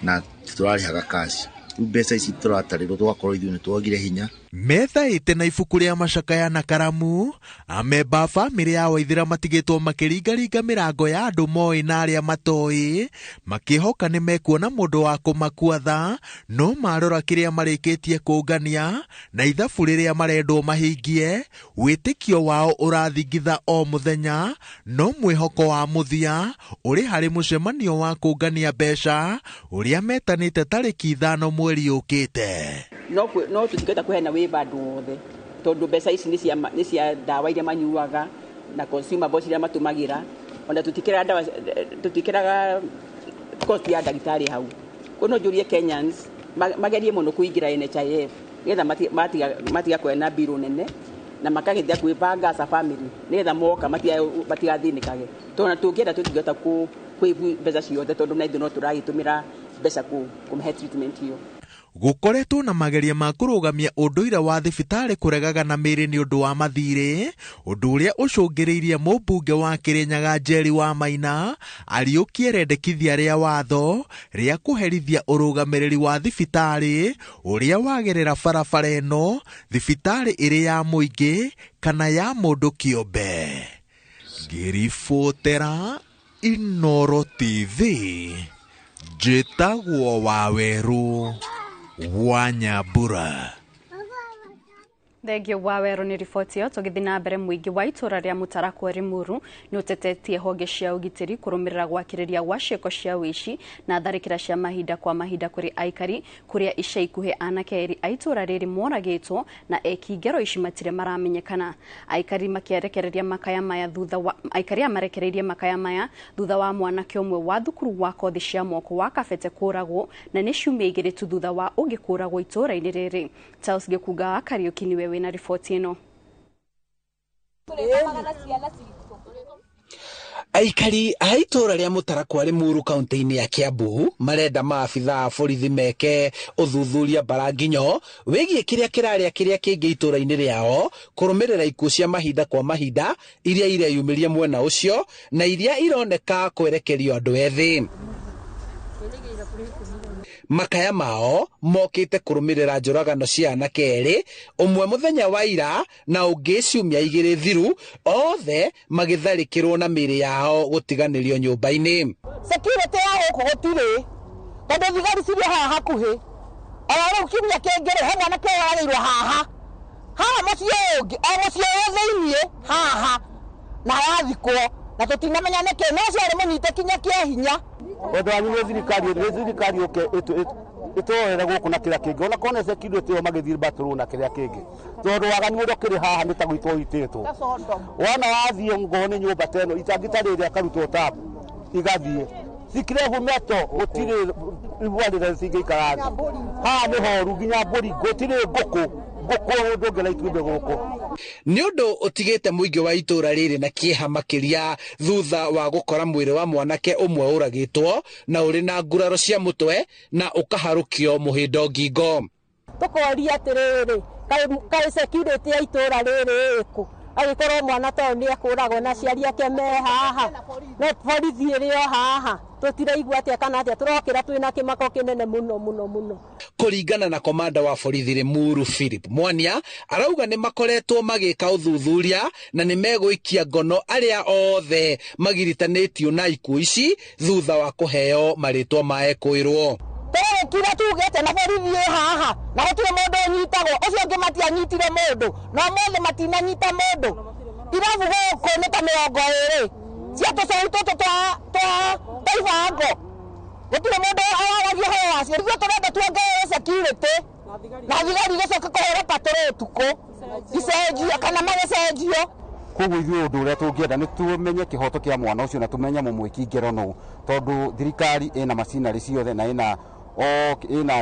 Speaker 10: na tũrarĩhaga cash. Mbeca ici tũratarĩrwo twakorwo ithuĩ nĩ twagire hinya.
Speaker 9: methaĩte na ibuku rĩa macakaya na karamu, amemba a bamĩrĩ ya Waithĩra matigĩtwo makĩringaringa mĩrango ya andũ moĩ na arĩa matoĩ, makĩhoka nĩ mekuona mũndũ wa kũmakuatha, no marora kĩrĩa marĩkĩtie kũngania na ithabu rĩrĩa marendwo mahingie. Wĩtĩkio wao ũrathingitha o mũthenya, no mwĩhoko wa mũthia ũrĩ harĩ mũcemanio wa kũngania mbeca ũrĩa metanĩte tarĩki 5 mweri ũkĩte.
Speaker 12: No tũtikenda kũheana wĩba andũ othe, tondũ mbeca ici nĩ cia ndawa iria manyuaga na consumables iria matũmagĩra, ona tũtikĩraga cost ya ndagĩtarĩ hau. Kono njũrie Kenyans magerie mũno kũingĩra NHIF nĩgetha matiga kwena mbirũ nene na makagethia kwĩbanga as a family nĩgetha moka matigathĩnĩkage, tondũ tũngĩenda tũtingĩhota kwĩbu mbeca ciothe, tondũ na ithuĩ no tũragĩtũmĩra mbeca kũmĩhe treatment hiyo.
Speaker 9: Gũkoretwo na mageria ma kũrũgamia ũndũire wa thibitarĩ kũregaga na mĩĩrĩ nĩ ũndũ wa mathirĩ, ũndũ ũrĩa ũcũngĩrĩirie mũmbunge wa Kĩrĩnyaga Njeri wa Maina ariũkie rendekithia rĩa watho rĩa kũherithia ũrũgamĩrĩri wa thibitarĩ ũrĩa wagerera barabara ĩno, thibitarĩ ĩrĩ ya mũingĩ kana ya mũndũ kĩũmbe. Ngĩribotera Inooro TV, njĩtagwo Waweru wa Nyambura.
Speaker 1: Thengio wa Waweru nĩ riboti ĩyo. Tũgĩthiĩ na mbere, mũingĩ wa itũra rĩa Mũtarakwa Limuru nĩ ũtetetie honge cia ũgitĩri kũrũmĩrĩra gwakĩrĩria gwa ciĩko cia ũici na tharĩkĩra cia mahinda kwa mahinda kũrĩ aikari, kũrĩa ica ikuhĩ anake erĩ a itũra rĩrĩ moragĩtwo na eki ngero ici matirĩ maramenyekana. Aikari marekereirie makaya maya thutha wa mwanake ũmwe wa thukuru wa kothi cia moko wa Kabete kũragwo, na nĩ ciumia igĩrĩ tu thutha wa ũngĩ kũragwo itũra-inĩ rĩrĩ. Charles Gĩkunga wa Kariũki nĩwe wĩna riboti ĩno.
Speaker 13: Aikari a itũra rĩa Mũtarakwa Limuru kaunti-inĩ ya Kiambu marenda maabitha a borithi meke ũthuthuria baranginyo wĩgiĩ kĩrĩa kĩngĩ itũra-inĩ rĩao kũrũmĩrĩra ikuũ cia mahinda kwa mahinda iria ireyumĩria mwena ũcio na iria ironeka kwerekerio andũ ethĩ. Makaya mao mokĩte kũrũmĩrĩra njũragano cia anake erĩ, ũmwe mũthenya wa ira na ũngĩ ciumia igĩrĩ thiru, othe magĩtharĩkĩrwo na mĩĩrĩ yao gũtiganĩrio nyũmba-inĩ.
Speaker 14: Security ya gũkũ gũtirĩ, tondũ thigari cirĩ haha hakuhĩ. Ona rĩu kiumia kĩngĩ he mwanake warĩirwo haha mũciĩ ũngĩ, mũciĩ ũyũ thĩiniĩ haha na arathikwo, na tũtinamenya nĩkĩ, no ciarĩ mũnyite kinya kĩa hinya.
Speaker 15: Wendo wanyu nĩ thirikari ĩtũorere gũkũ na kĩrĩa kĩngĩ, ona kone security ĩyo magĩthiĩ batũrũ na kĩrĩa kĩngĩ, tondũ waganu ũrĩa ũkĩrĩ haha nĩ ta gwitwo witĩtwo. Wona wathiĩ ngoo nĩ nyũmba ta ĩno itangĩtarĩria akarutwo tabu igathiĩ sikirevu meto gũtirĩ ibwarĩra cingĩikara haha nĩ horu nginya mbũri gũtirĩ ngũkũ ndũngĩra ituĩmbe gũkũ.
Speaker 13: Nĩ ũndũ ũtigĩte mũingĩ wa itũra rĩrĩ na kĩeha makĩria thutha wa gũkora mwĩrĩ wa mwanake ũmwe ũragĩtwo na ũrĩ na nguraro cia mũtwe na ũkaharũkio mũhĩndo ngingo.
Speaker 14: Tũkoria atĩrĩrĩ, kaĩ security ya itũra rĩrĩ ĩkũ? Agĩkorwo mwana ta ũyũ nĩ ekũragwo na aciari ake me haha, no borithi ĩrĩ o haha, tũtiraigua atĩa kana atĩa, tũrokĩra twĩna kĩmako kĩnene mũno.
Speaker 13: Kũringana na komanda wa borithi Limuru Philip Mwania, arauga nĩ makoretwo magĩka ũthuthuria na nĩ megũikia ngono arĩa othe magiritanĩtio na ikuũ ici thutha wa kũheo marĩtwa ma ekũĩrwo.
Speaker 14: Kira tugete na borithi haha na gũtirĩ mũndũ ũnyitagwo, ũcio ũngĩ matianyitire mũndũ, no mothe matinanyita mũndũ. Irabu gũkũ nĩ ta 20 cia tũcau tũtũ twa ibango, gũtirĩ mũndũ araragio heo wacio. Ithuĩ tũrenda tuongerere security na thigari gĩcoke kũhũra patrol ũtukũ, icenjio kana magĩcenjio.
Speaker 15: Koguo ithuĩ ũndũ ũrĩa tũngĩenda nĩ tũmenye kĩhoto kĩa mwana ũcio na tũmenye mũmwĩki ngero nũ, tondũ thirikari ĩna macinarĩ ciothe na ĩna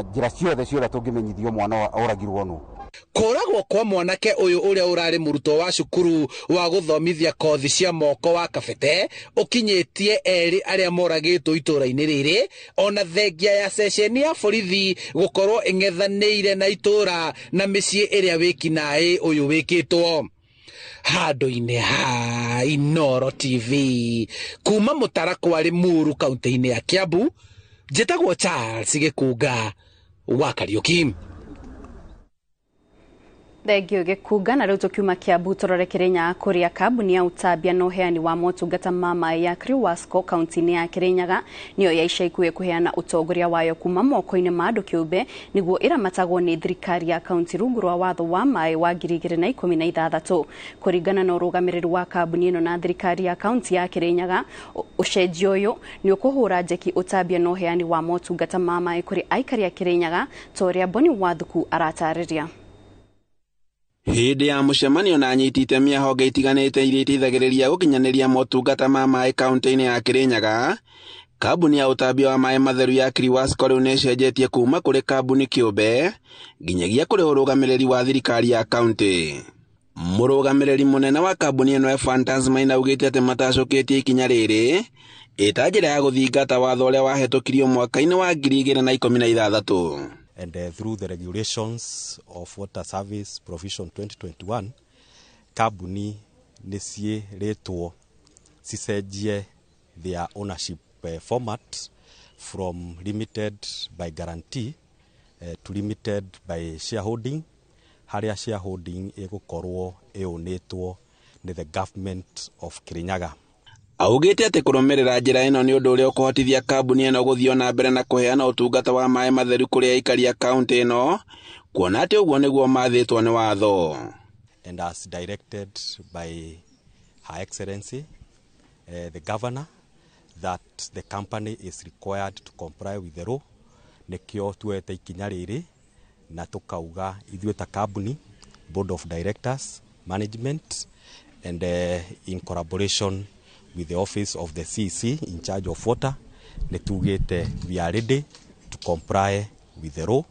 Speaker 15: njĩra ciothe cia ũrĩa tũngĩmenyithio mwana oragirwo nũ.
Speaker 13: Kũragwo kwa mwanake ũyũ ũrĩa ũrarĩ mũrutwo wa cukuru wa gũthomithia kothi cia moko wa Kabete ũkinyĩtie erĩ arĩa moragĩtwo itũra-inĩ rĩrĩ, ona thengia ya ceceni ya borithi gũkorwo ĩng'ethanĩire na itũra na mĩciĩ ĩrĩa wĩkinaĩ ũyũ wĩkĩtwo. Handũ-inĩ ha Inooro TV kuma Mũtarakwa Limuru kaunti-inĩ ya Kiambu, njĩtagwo Charles Gĩkunga wa Kariũki.
Speaker 1: Thengio gikuga na riu tukiuma Kiambu turore Kirinyaga kuria kambuni ya utambia no heani wa motungata ma mai ya Kriwasco kaunti-ini ya Kirinyaga niyo ya ica ikuhĩ kuheana utongoria wayo kuma moko-ini ma andu kiumbe niguo iramatagwo ni thirikari ya kaunti rungu rwa watho wa mai wa 2016 kuringana na urugamiriri wa kambuni ino na thirikari ya kaunti ya Kirinyaga. Ucenjio uyu ni ukuhura njeki utambia no heani wa motungata ma mai kuri aikari a Kirinyaga toria Boni Wathuku aratariria.
Speaker 3: Hindi ya mucemanio na anyitite miahonge itiganite iria iteithagiriria gukinyaniria motungata ma mai kaunti-ini ya Kirinyaga, kambuni ya utambia wa mai matheru ya Kriwasco riu nicenjetie kuma kuri kambuni kiumbe nginyagia kuri urugamiriri wa thirikari ya kaunti. Murugamiriri munene wa kambuni ino Fantasma augite ati matacoketie ikinya riri ita njira ya guthingata watho uria wahetokirio mwaka-ini wa 2016.
Speaker 4: And through the regulations of water service provision 2021, kambuni niciĩrĩtwo cicenjie their ownership format from limited by guarantee to limited by shareholding, haria shareholding ĩgũkorwo ĩũnĩtwo nĩ the government of Kirinyaga.
Speaker 3: Augite ati kurumirira njira ino ni undu uria ukuhotithia kambuni ino guthio na mbere na kuheana utungata wa mai matheru kuri aikari a kaunti ino, kuona ati uguo niguo mathitwo ni watho.
Speaker 4: And as directed by Her Excellency the Governor that the company is required to comply with the law, nikio tuete ikinya riri na tukauga ithuĩ ta kambuni, board of directors, management and in collaboration with the office of the CC in charge of water, netugete we are ready to comply with the law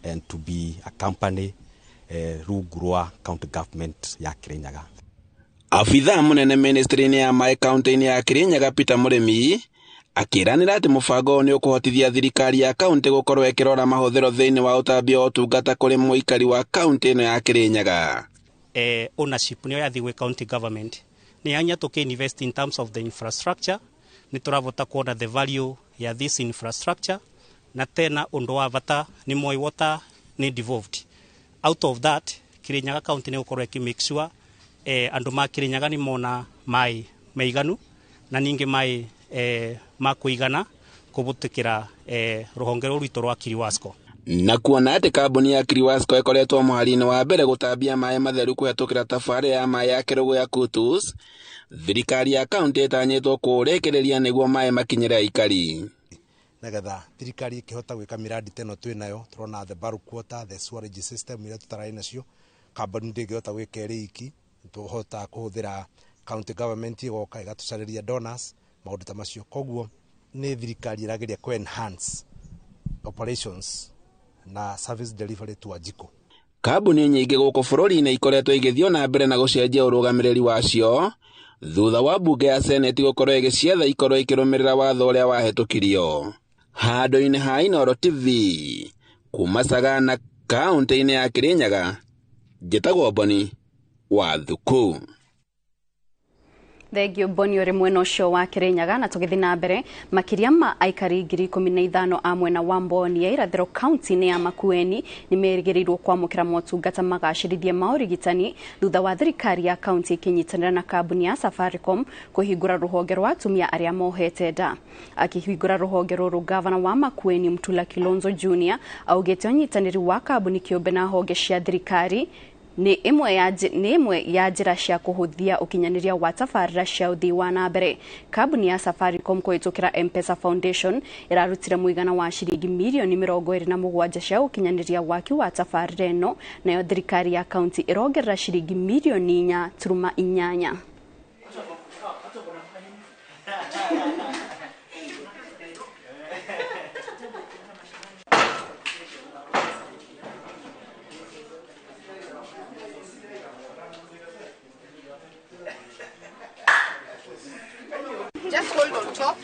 Speaker 4: and to be a company rungu rwa county government ya Kirinyaga.
Speaker 3: Afitha munene ministry-ini ya mai kaunti-ini ya Kirinyaga Peter Murimi akiranira ati mubango ni ukuhotithia thirikari ya kaunti gukorwo ikirora mahuthiro thiini wa utambia wa utungata kuri muikari wa kaunti ino ya Kirinyaga.
Speaker 16: Ownership niyo yathi gwe county government ni anya invest in terms of the infrastructure, ni turavota kuona the value ya this infrastructure, na tena undu wa vata ni moi water ni devolved. Out of that, Kirinyaga county ni ukorwo ki make sure andu ma Kirinyaga ni mona mai maiganu na ningi mai makuigana kubutikira ruhongero rwito rwa Kriwasco.
Speaker 3: Na kuona ati kambuni ya Kriwasco ikoretwo muhari-ini wa mbere gutambia mai matheru kuhetukira tabarĩra ya mai ya kirugu ya Kutus, thirikari ya kaunti itanyitwo kurekereria niguo mai makinyire aikari.
Speaker 17: Nagetha thirikari ikihota gwika miradi teno twinayo, turona the bulk water, the sewerage system ira tutarai nacio, kambuni ndingihota gwika iki, tuhota kuhuthira county government igoka igatucariria donors maundu ta macio. Koguo ni thirikari irageria ku enhance operations na service delivery to Ajiko.
Speaker 3: Kambuni nyingi guku bururi-ini ikoretwo igithio na mbere na gucenjia urugamiriri wacio thutha wa bunge ya seneti gukorwo igicietha ikorwo ikirumirira watho uria wahetokirio. Handu-ini ha Inooro TV kuma Sagana kaunti-ini ya Kirinyaga, njitagwo Boni Wathuku.
Speaker 1: Thengio Boni uri mwena ucio wa Kirinyaga. Na tugithi na mbere, makiria ma aikari 15,000 a mwena wa Mboni ya irathiro kaunti-ini ya Makueni ni merigĩrĩirwo kwamũkĩra motungata magacĩrithia ma ũrigitani thutha wa thirikari ya kaunti ikinyitanĩra na kambuni ya Safaricom kuhingũra ruhonge rwa atumia aria mohete nda. Akihingũra ruhonge rũrũ, gavana wa Makueni Mtula Kilonzo Junior augĩte ũnyitanĩri wa kambuni kĩũmbe na honge cia thirikari ni imwe ya njĩra cia kuhuthia ukinyaniria wa tabarĩra cia uthii wa na mbere. Kambuni ya Safaricom kuhĩtũkĩra M-Pesa Foundation irarutire mũigana wa ciringi mirioni 27 cia ukinyaniria waki wa tabarĩra ĩno, nayo thirikari ya kaunti irongerera ciringi mirioni 4.8.
Speaker 18: Just hold on top.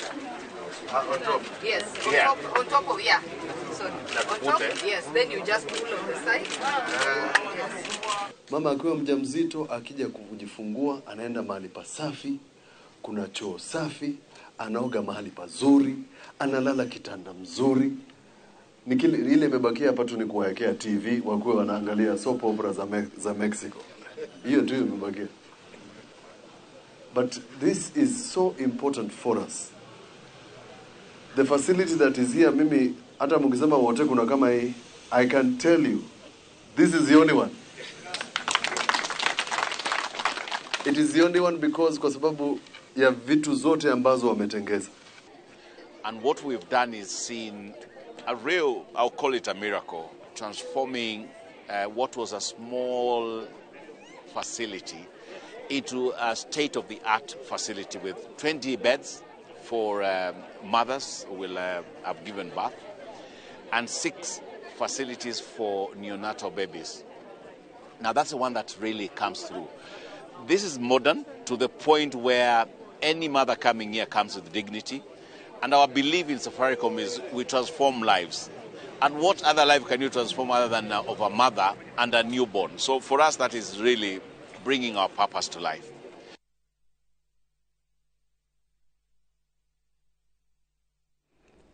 Speaker 19: On top?
Speaker 18: Yes.
Speaker 19: Yeah.
Speaker 18: On top of, yeah. Sorry. On top, yes. Then you just pull on the side. Yes.
Speaker 20: Mama akiwa mjamzito akija kujifungua anaenda mahali pasafi, kuna choo safi, anaoga mahali pazuri, analala kitanda mzuri. ile imebakia hapa tu ni kuwekea TV wakuwe wanaangalia soap opera za Mexico. Hiyo tu imebakia. But this is so important for us. The facility that is here, mimi hata mkisema wote kuna kama hii, I can tell you this is the only one. It is the only one because kwa sababu ya vitu zote ambazo wametengeza.
Speaker 21: And what we've done is seen a real, I'll call it a miracle, transforming what was a small facility into a state-of-the-art facility with 20 beds for mothers who will have given birth and 6 facilities for neonatal babies. Now that's the one that really comes through. This is modern to the point where any mother coming here comes with dignity. And our belief in Safaricom is we transform lives. And what other life can you transform other than of a mother and a newborn? So for us, that is really bringing our purpose to life.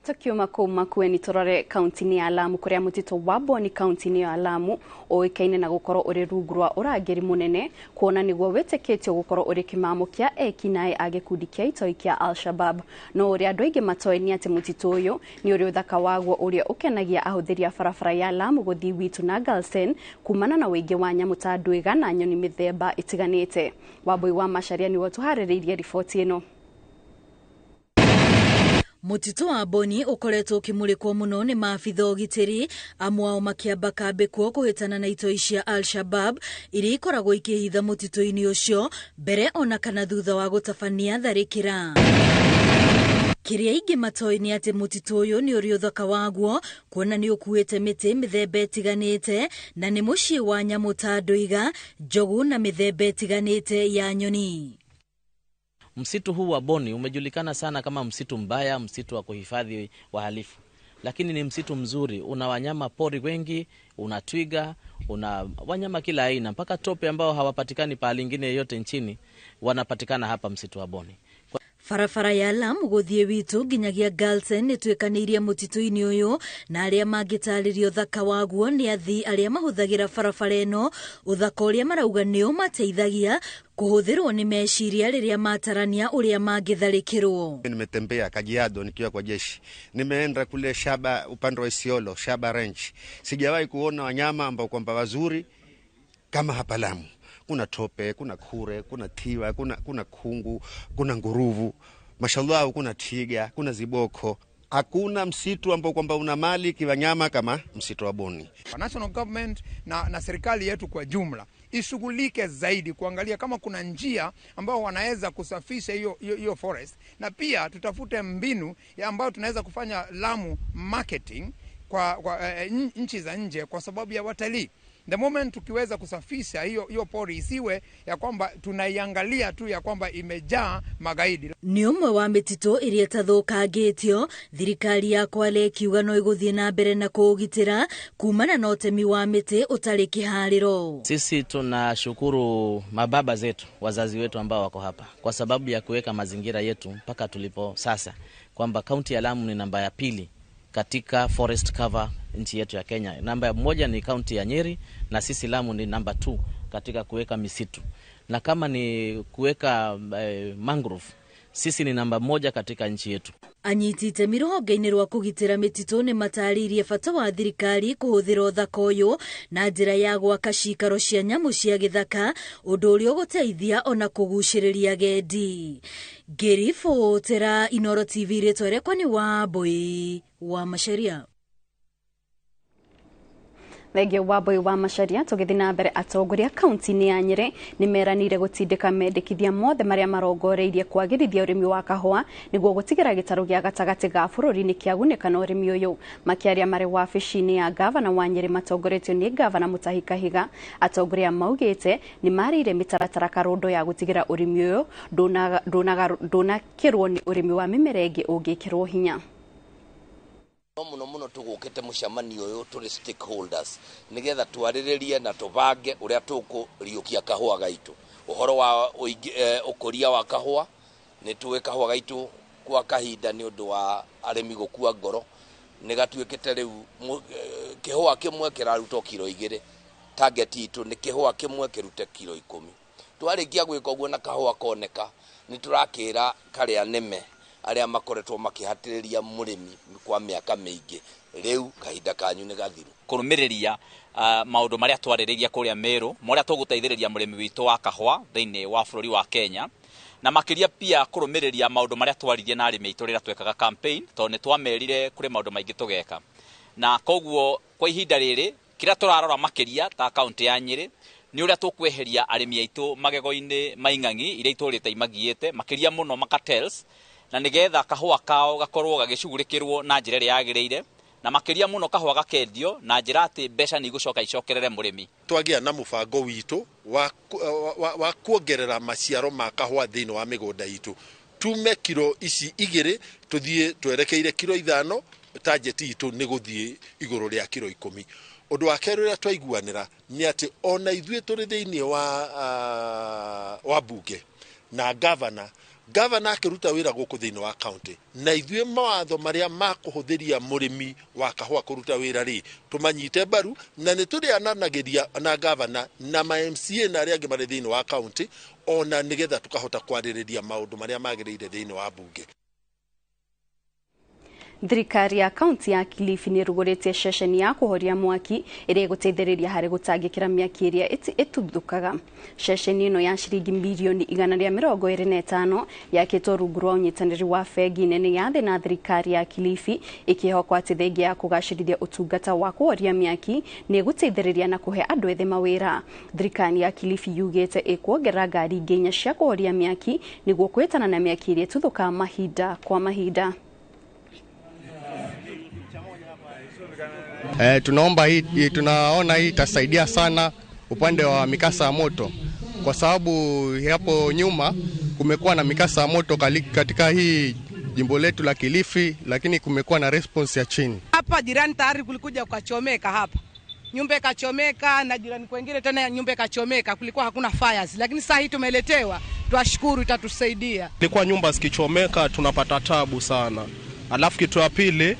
Speaker 1: Tukiuma kuu Makueni turore kaunti-inĩ ya Lamu kuria mutito wa Boni kaunti-inĩ ya Lamu oikaine na gukorwo uri rungu rwa urangiri munene kuona niguo witikitio gukorwo uri kimamo kia ekinae a gikundi kia itoi kia Al-Shabab no uri andu aingi matoe ni ati mutito uyu ni uri uthaka waguo uria ukenagia ahuthiri a barabara ya Lamu guthii Witu na Galsen kumana na wingi wa nyamu ta ndwiga na nyoni mithemba itiganite. Wambui wa Macharia ni watuhaririirie riboti ino.
Speaker 22: Mutito wa Boni ukoretwo kimulikwo muno ni maafitha ugitiri amwao makiamba kambe kuo kuhitana na itoi cia Al-Shabab iria ikoragwo ikihitha mutito-ini ucio mbere ona kana thutha wa gutabania tharikira. Kiria ingi matoi ni ati mutito uyu ni uri uthaka waguo kuona ni ukuite miti mithemba itiganite na ni mucii wa nyamu ta ndwiga, njogu na mithemba itiganite ya nyoni.
Speaker 23: Msitu huu wa Boni umejulikana sana kama msitu mbaya, msitu wa kuhifadhi wahalifu. Lakini ni msitu mzuri, una wanyama pori wengi, una twiga, una wanyama kila aina, mpaka tope ambao hawapatikani pahali ingine yote nchini, wanapatikana hapa msitu wa Boni.
Speaker 22: Farafara ya Lamu guthie Witu nginyagia Galsen nitwikanirie mutito-ini uyu na aria mangitaririo thaka waguo ni athii aria mahuthagira farafara ino uthaka uria marauga ni umateithagia kuhuthirwo ni meciria riria matarania uria mangitharikirwo.
Speaker 24: Nimetembea Kajiado nikiwa kwa jeshi, nimeenda kule Shaba upande wa Isiolo, Shaba Ranch. Sijawahi kuona wanyama ambao kwamba wazuri kama hapa Lamu. Kuna tope, kuna kure, kuna tiwa, kuna kungu, kuna nguruvu. Mashallah, kuna twiga, kuna ziboko. Hakuna msitu ambao kwamba una mali kiwanyama kama msitu wa Boni.
Speaker 25: National government na serikali yetu kwa jumla ishughulike zaidi kuangalia kama kuna njia ambao wanaweza kusafisha hiyo forest, na pia tutafute mbinu ambayo tunaweza kufanya Lamu marketing kwa nchi za nje kwa sababu ya watalii. The moment tukiweza kusafisha hiyo pori isiwe ya kwamba tunaiangalia tu ya kwamba imejaa magaidi.
Speaker 22: Ni umwe wa mitito iria tathukangitio, thirikari ya Kwale kiuga no iguthie na mbere na kuugitira kumana na utemi wa miti utari kihariro.
Speaker 23: Sisi tunashukuru mababa zetu, wazazi wetu ambao wako hapa kwa sababu ya kuweka mazingira yetu mpaka tulipo sasa, kwamba kaunti ya Lamu ni namba ya 2 katika forest cover nchi yetu ya Kenya. Namba 1 ni kaunti ya Nyeri na sisi Lamu ni namba 2 katika kuweka misitu. Na kama ni kuweka mangrove, sisi ni namba 1 katika nchi yetu.
Speaker 22: Anyitite mirohonge-ini rwa kugitira mititu ni mataririe bata wa thirikari kuhuthira uthaka uyu na njira ya gwaka cikaro cia nyamu cia githaka, undu uria uguteithia ona kuguciriria agendi. Ngiribotera Inooro TV ritwa riakwa ni Wambui wa Macharia.
Speaker 1: Thenge Wambui wa Macharia tugithi na mbere atongoria kaunti-ini ya Nyeri ni meranire gutindika mendekithia mothe maria marongoreirie kwagirithia urimi wa kahua niguo gutigira gitaro gia gatagati ga bururi-ini kiaguneka na urimi uyu. Makiaria mari wabici-ini ya gavana wa Nyeri matongoretio ni gavana Mutahi Kahiga, atongoria maugite ni marire mitaratara karundo ya gutigira urimi uyu ndunakirwo ni urimi wa mimera ingi ungikirwo hinya.
Speaker 26: Muno tugukite mucamanio uyu turi stakeholders nigetha twariririe na tubange uria tukuriukia kahua gaitu. Uhoro wa ukuria wa kahua ni tuwe kahua gaitu kwa kahinda ni undu wa arimi gukua ngoro, nigatuikite riu kihua kimwe kiraruta kilo 2 target itu ni kihua kimwe kirute kilo 10 twarikia gwika uguo na kahua koneka ni turakira karia neme aria makoretwo makihatiriria murimi kwa miaka mingi riu kahinda kanyu ni gathiru
Speaker 2: kurumiriria maundu maria twaririria kuria Meru moria tuguteithiriria murimi witu wa kahua thiini wa bururi wa Kenya na makiria pia kurumiriria maundu maria twaririe na arimi itu rira twekaga campaign to ni twamerire kuri maundu maingi tugeka na koguo kwa ihinda riri kira turarora makiria ta county ya Nyeri ni uria tukweheria arimi aitu magego-ini maingangi iria iturite imagiete makiria muno makatels na nigetha kahua kao gakorwo gagicugurikirwo na njira ria yagirire na makiria muno kahua gakendio na njira ati mbeca ni gucoka icokerere murimi
Speaker 5: twagia na mubango witu wa kuongerera maciaro ma kahua thiini wa migunda itu tume kilo ici 2 tuthie twerekeire kilo 5 target itu ni guthie iguru ria kilo 10 undu wa keru ria twaiguanira ni ati ona ithue turi thiini wa bunge na governor akiruta wira guku thiini wa county na ithue mawatho maria makuhuthiria murimi wa kahua kuruta wira ri tumanyite baru na ni turi ananagiria na governor na ma MCA na aria angi mari thiini wa county ona nigetha tukahota kwaririria maundu maria magirire thiini wa bunge.
Speaker 1: Thirikari ya kaunti ya Kilifi ni ruguritie ceceni ya kuhoria mwaki iria guteithiriria hari gutangikira miaki iria ituthukaga. Ceceni ino ya shiringi milioni 125 yakitwo rungu rwa unyitaniri wa bengi nene ya thĩ na thirikari ya Kilifi ikihokwa ati thengia ya kugacirithia utungata wa kuhoria miaki ni guteithiriria na kuhe andu ethĩ mawira. Thirikari ya Kilifi yugite ikuongerera ngari nginya cia kuhoria miaki niguo kwitana na miaki iria ituthuka mahinda kwa mahinda.
Speaker 6: Tunaona hii itasaidia sana upande wa mikasa ya moto kwa sababu hapo nyuma kumekuwa na mikasa ya moto katika hii jimbo letu la Kilifi, lakini kumekuwa na response ya chini.
Speaker 7: Hapa jirani tayari kulikuja ukachomeka hapa. Nyumba ikachomeka na jirani kwingine tena nyumba ikachomeka, kulikuwa hakuna fires, lakini sasa hii tumeletewa. Tuashukuru, itatusaidia.
Speaker 6: Ilikuwa nyumba zikichomeka tunapata tabu sana. Alafu kitu ya pili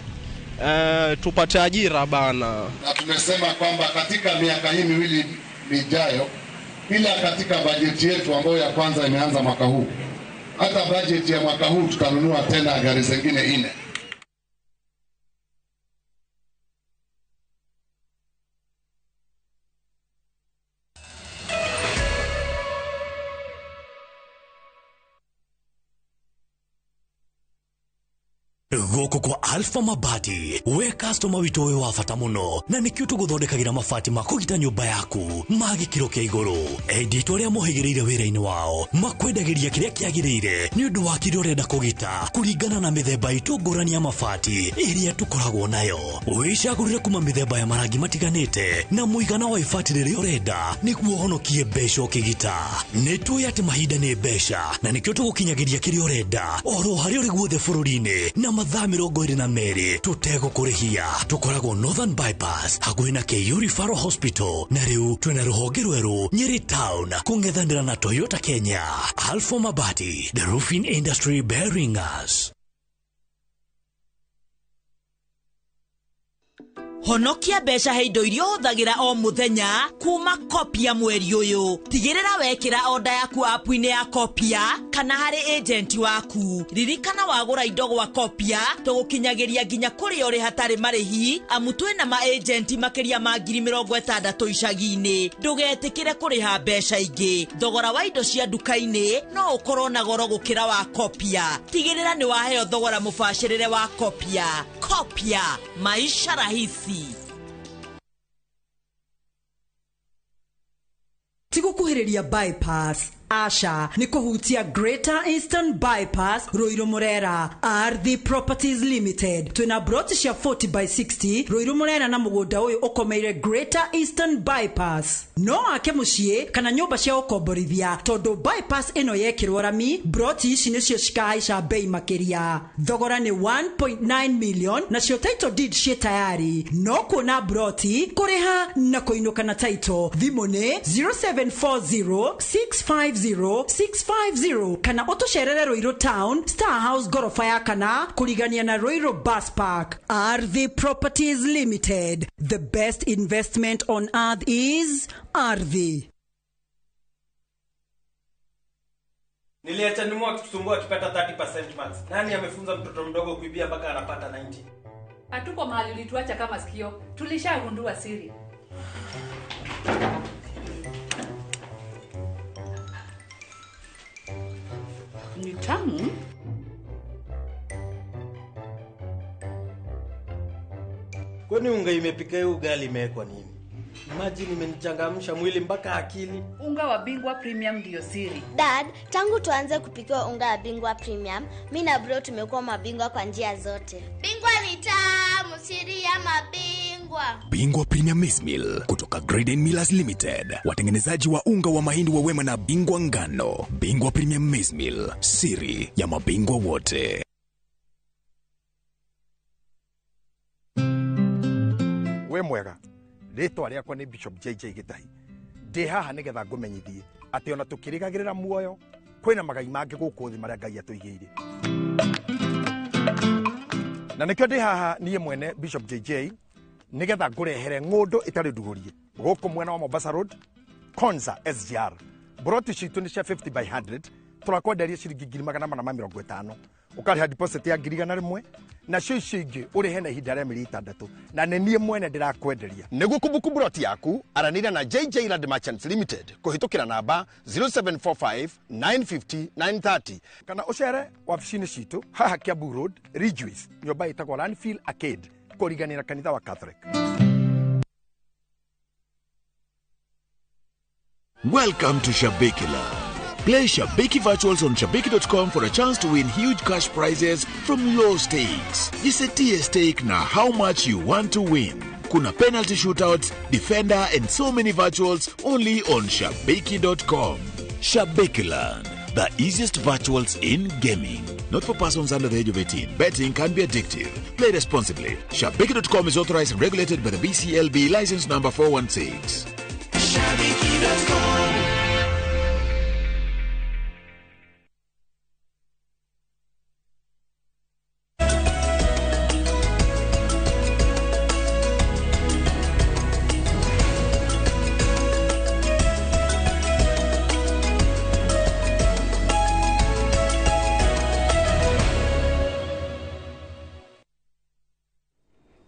Speaker 6: tupate ajira bana.
Speaker 8: Na tumesema kwamba katika miaka hii miwili ijayo, ila katika bajeti yetu ambayo ya kwanza imeanza mwaka huu, hata bajeti ya mwaka huu tutanunua tena gari zingine 4.
Speaker 11: Goko kwa Alpha Mabati, we customer wito we wafata muno na nikio tuguthondekagira mabati makugita nyumba yaku magikiro kia iguru. Edito ria muhigireire wira-ini wao makwendagiria kiria kiagirire ni undu wa kiria urenda kugita kuringana na mithemba itu ngurani ya mabati iria tukoragwo nayo. Wicagurire kuma mithemba ya marangi matiganite na muigana wa ibati riria urenda niguo honokie mbeca ukigita. Nitui ati mahinda ni mbeca na nikio tugukinyagiria kiria urenda oro haria uri guothe bururi-ini na mathaa 22 tutego kurihia. Tukoragwo Northern Bypass hakuhi na KU Referral Hospital na riu twina ruhonge rweru Nyeri Town kungethanira na Toyota Kenya. Alpha Mabati, the roofing industry bearing us.
Speaker 27: Honokia mbeca he indo iria huthagira o muthenya kuma Kopia mweri uyu. Tigirira wekira order yaku app-ini ya Kopia kana hari agent waku. Ririkana wagura indo gwa Kopia tugukinyagiria nginya kuri ori hatari marihi amu twina ma agent makiria ma 60,000 icagi-ini. Ndugetikire kuriha mbeca ingi. Thogora wa indo cia duka-ini no ukorwo na goro gukira wa Kopia. Tigirira ni waheo thogora mubashirire wa Kopia. Kopia, maisha rahisi.
Speaker 28: Tigukuhiriria bypass Asha ni kuhutia Greater Eastern Bypass Ruiru Murera Ardhi Properties Limited. Twina broti cia 40/60 Ruiru Murera na mugoda uyu ukomeire Greater Eastern Bypass. No ake mucie kana nyumba cia ukomborithia tondu bypass ino yekirwo rami broti ici nicio cikahaica bei makiria. Thogora ni 1.9 million na cio title deed cie tayari. No kuona broti kuriha na kuinuka na title thimu ni 0740 650 650 kana utusherere Roiro Town Star House gorofa ya kana kuligania na Roiro Bus Park. Ardhi Properties Limited, the best investment on earth is ardhi.
Speaker 4: Niliacha nimu akitusumbua akipata 30% max. Nani amefunza mtoto mdogo kuibia mpaka anapata 90?
Speaker 9: Hatuko mahali ulituacha kama sikio. Tulishagundua siri. Ni tamu.
Speaker 4: Kwani unga imepika hiyo ugali imewekwa nini? Imagine imenichangamsha mwili mpaka akili.
Speaker 9: Unga wa Bingwa Premium ndio siri.
Speaker 10: Dad, tangu tuanze kupika unga wa Bingwa Premium, mimi na bro tumekuwa mabingwa kwa njia zote. Bingwa ni tamu, siri ya mabingwa.
Speaker 12: Bingwa Premium Maize Meal kutoka Graden Millers Limited. Watengenezaji wa unga wa mahindi wa Wema na Bingwa ngano. Bingwa Premium Maize Meal, siri ya mabingwa wote.
Speaker 13: We mwega. Ritwa riakwa ni Bishop JJ Gitahi. Ndi haha nigetha ngumenyithie ati ona tukirigagirira muoyo kwina magai mangi guku thi maria Ngai atuigiire. Na nikyo ndi haha nie mwene Bishop JJ nigetha ngurehere ngundu itari ndugurie guku mwena wa Mombasa Road Konza SGR. Broti citu ni cia 50 by 100 turakwenderia ciringi 850 ukariha deposit ya 1,100 na cio ingi urihe na ihinda ria mĩeri 6 na nĩ niĩ mwene ndirakwenderia. Nĩguo kumbukumbu broti yaku aranĩria na JJ Land Merchants Limited kuhitukira namba 0745 950 930 kana ucere wabici-inĩ citu haha Kiambu Road Ridgeways nyũmba ĩtagwo Lanfield Arcade kũriganĩra kanitha wa Catholic.
Speaker 14: Welcome to Shabikila. Play Shabiki Virtuals on Shabiki.com for a chance to win huge cash prizes from low stakes. Jisetie stake na how much you want to win. Kuna penalty shootouts, defender and so many virtuals only on Shabiki.com. Shabikiland, the easiest virtuals in gaming. Not for persons under the age of 18. Betting can be addictive. Play responsibly. Shabiki.com is authorized and regulated by the BCLB license number 416. Shabiki.com.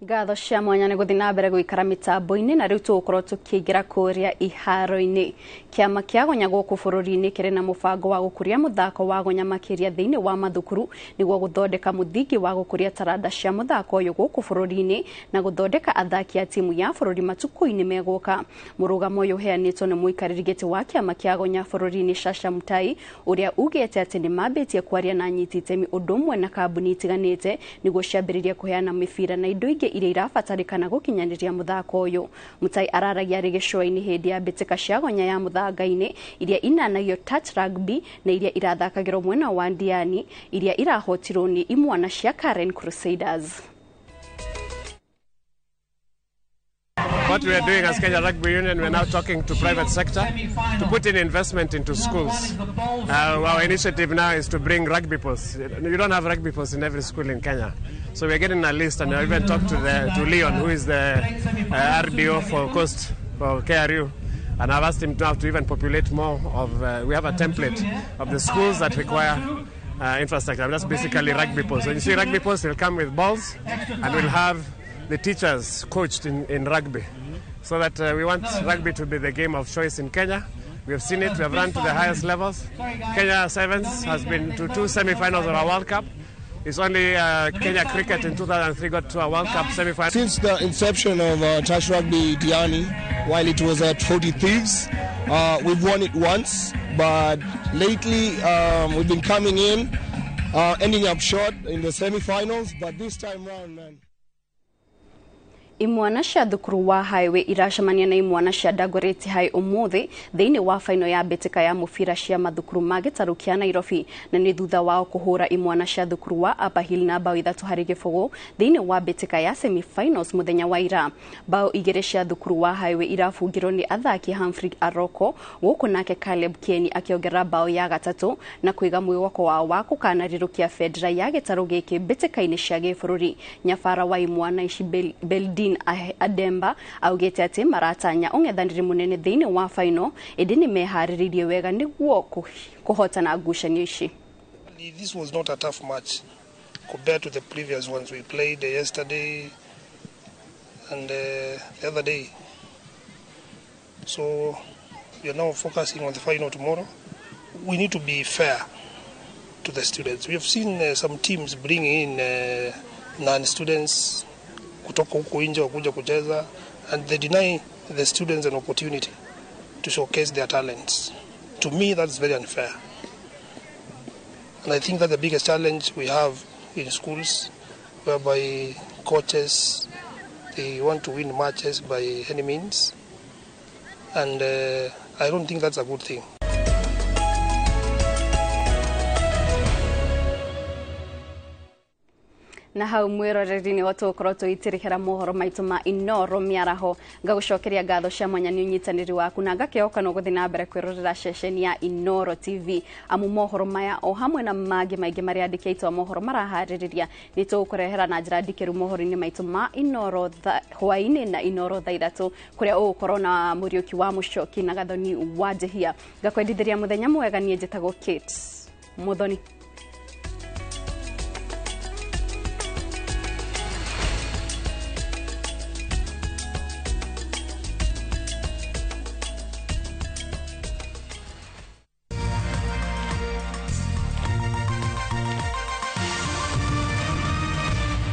Speaker 1: Ngatho cia mwanya nĩ gũthiĩ na mbere gũikara mĩtambo-inĩ na rĩu tũgũkorwo tũkĩingĩra kũrĩa iharo-inĩ. Kĩama kĩa gonya gũkũ bũrũri-inĩ kĩrĩ na mũbango wa gũkũria mũthako wa gonya makĩria thĩinĩ wa mathukuru nĩguo gũthondeka mũthingi wa gũkũria taranda cia mũthako ũyũ gũkũ bũrũri-inĩ na gũthondeka athaki a timu ya bũrũri matukũ-inĩ megũka. Mũrũgamo ũyũ ũheanĩtwo nĩ mũikarĩri gĩtĩ wa kĩama kĩa gonya bũrũri-inĩ Shasha Mutai ũrĩa ugĩte atĩ nĩ mambĩtie kwaria na anyiti itemi ũndũ ũmwe na kambuni itiganĩte nĩguo ciambĩrĩrie kũheana mĩbira na indo ingĩ iria irabatarĩkana gũkinyanĩria mũthako ũyũ. Mutai araragia arĩ gĩcũa-inĩ hĩndĩ ya mbĩtĩka cia gonya ya mũthangainĩ iria inanagio touch rugby na iria irathakagĩrwo mwena wa Ndiani iria irahotirwo nĩ imwana cia Karen Crusaders.
Speaker 15: What we are doing as Kenya Rugby Union, we are now talking to private sector to put in investment into schools. Our initiative now is to bring rugby posts. You don't have rugby posts in every school in Kenya. So we're getting a list, and I even talked to Leon, who is the RDO for Coast, for KRU. And I've asked him now to even populate more of, we have a template of the schools that require infrastructure. That's basically rugby posts. So you see rugby posts will come with balls, and we'll have the teachers coached in rugby. So that we want rugby to be the game of choice in Kenya. We have seen it, we have run to the highest levels. Kenya Sevens has been to 2 semi-finals of our World Cup. It's only Kenya Cricket in 2003 got to a World Cup semi-final.
Speaker 16: Since the inception of touch rugby Diani, while it was at 40 Thieves, we've won it once, but lately we've been coming in, ending up short in the semi-finals, but this time round, man.
Speaker 1: Imwana cia thukuru wa highway iracemania na imwana cia Dagoretti High umuthi thiini wa final ya mbitika ya mubira cia mathukuru ma gitaru kia Nairobi na ni thutha wao kuhura imwana cia thukuru wa Upper Hill na bao 3-0 thiini wa mbitika ya semi-finals muthenya wa ira. Bao igere cia thukuru wa highway irafungirwo ni athaki Humphrey Aroko guku nake Caleb Kieni akiongera bao ya gatatu na kuiga mwihoko wao wa kukanarirukia federa ya gitaru giki mbitikaini cia gibururi. Nyabara wa imwana ici Beldin Ademba augete ati maratanya ung'ethaniri munene thiini wa final idini mehariririe wega niguo kuhotana ngucanio ici.
Speaker 3: This was not a tough match compared to the previous ones we played yesterday and the other day. So we are now focusing on the final tomorrow. We need to be fair to the students. We have seen some teams bring in non-students kutoka huko nje wakuja kucheza and they deny the students an opportunity to showcase their talents. To me, that's very unfair. And I think that the biggest challenge we have in schools, whereby coaches, they want to win matches by any means. And I don't think that's a good thing.
Speaker 1: Na hau mwiroreri-ini watukorwo tuitirikira mohoro maitu ma Inooro Mĩaraho ngagucokeria ngatho cia mwanya ni unyitaniri waku na ngakioka no guthi na mbere kwirorera ceceni ya Inooro TV amu mohoro maya o hamwe na magi maingi mari andiki aitwa mohoro marahaririria ni tukurehera na njira ndikiru mohoro-ini maitu ma Inooro hwaini na Inooro thaithatu kuria ugukorwo na muriuki wa mucoki na gathoni wa Jehia ngakwendithiria muthenya mwega nie njitagwo Kate Muthoni.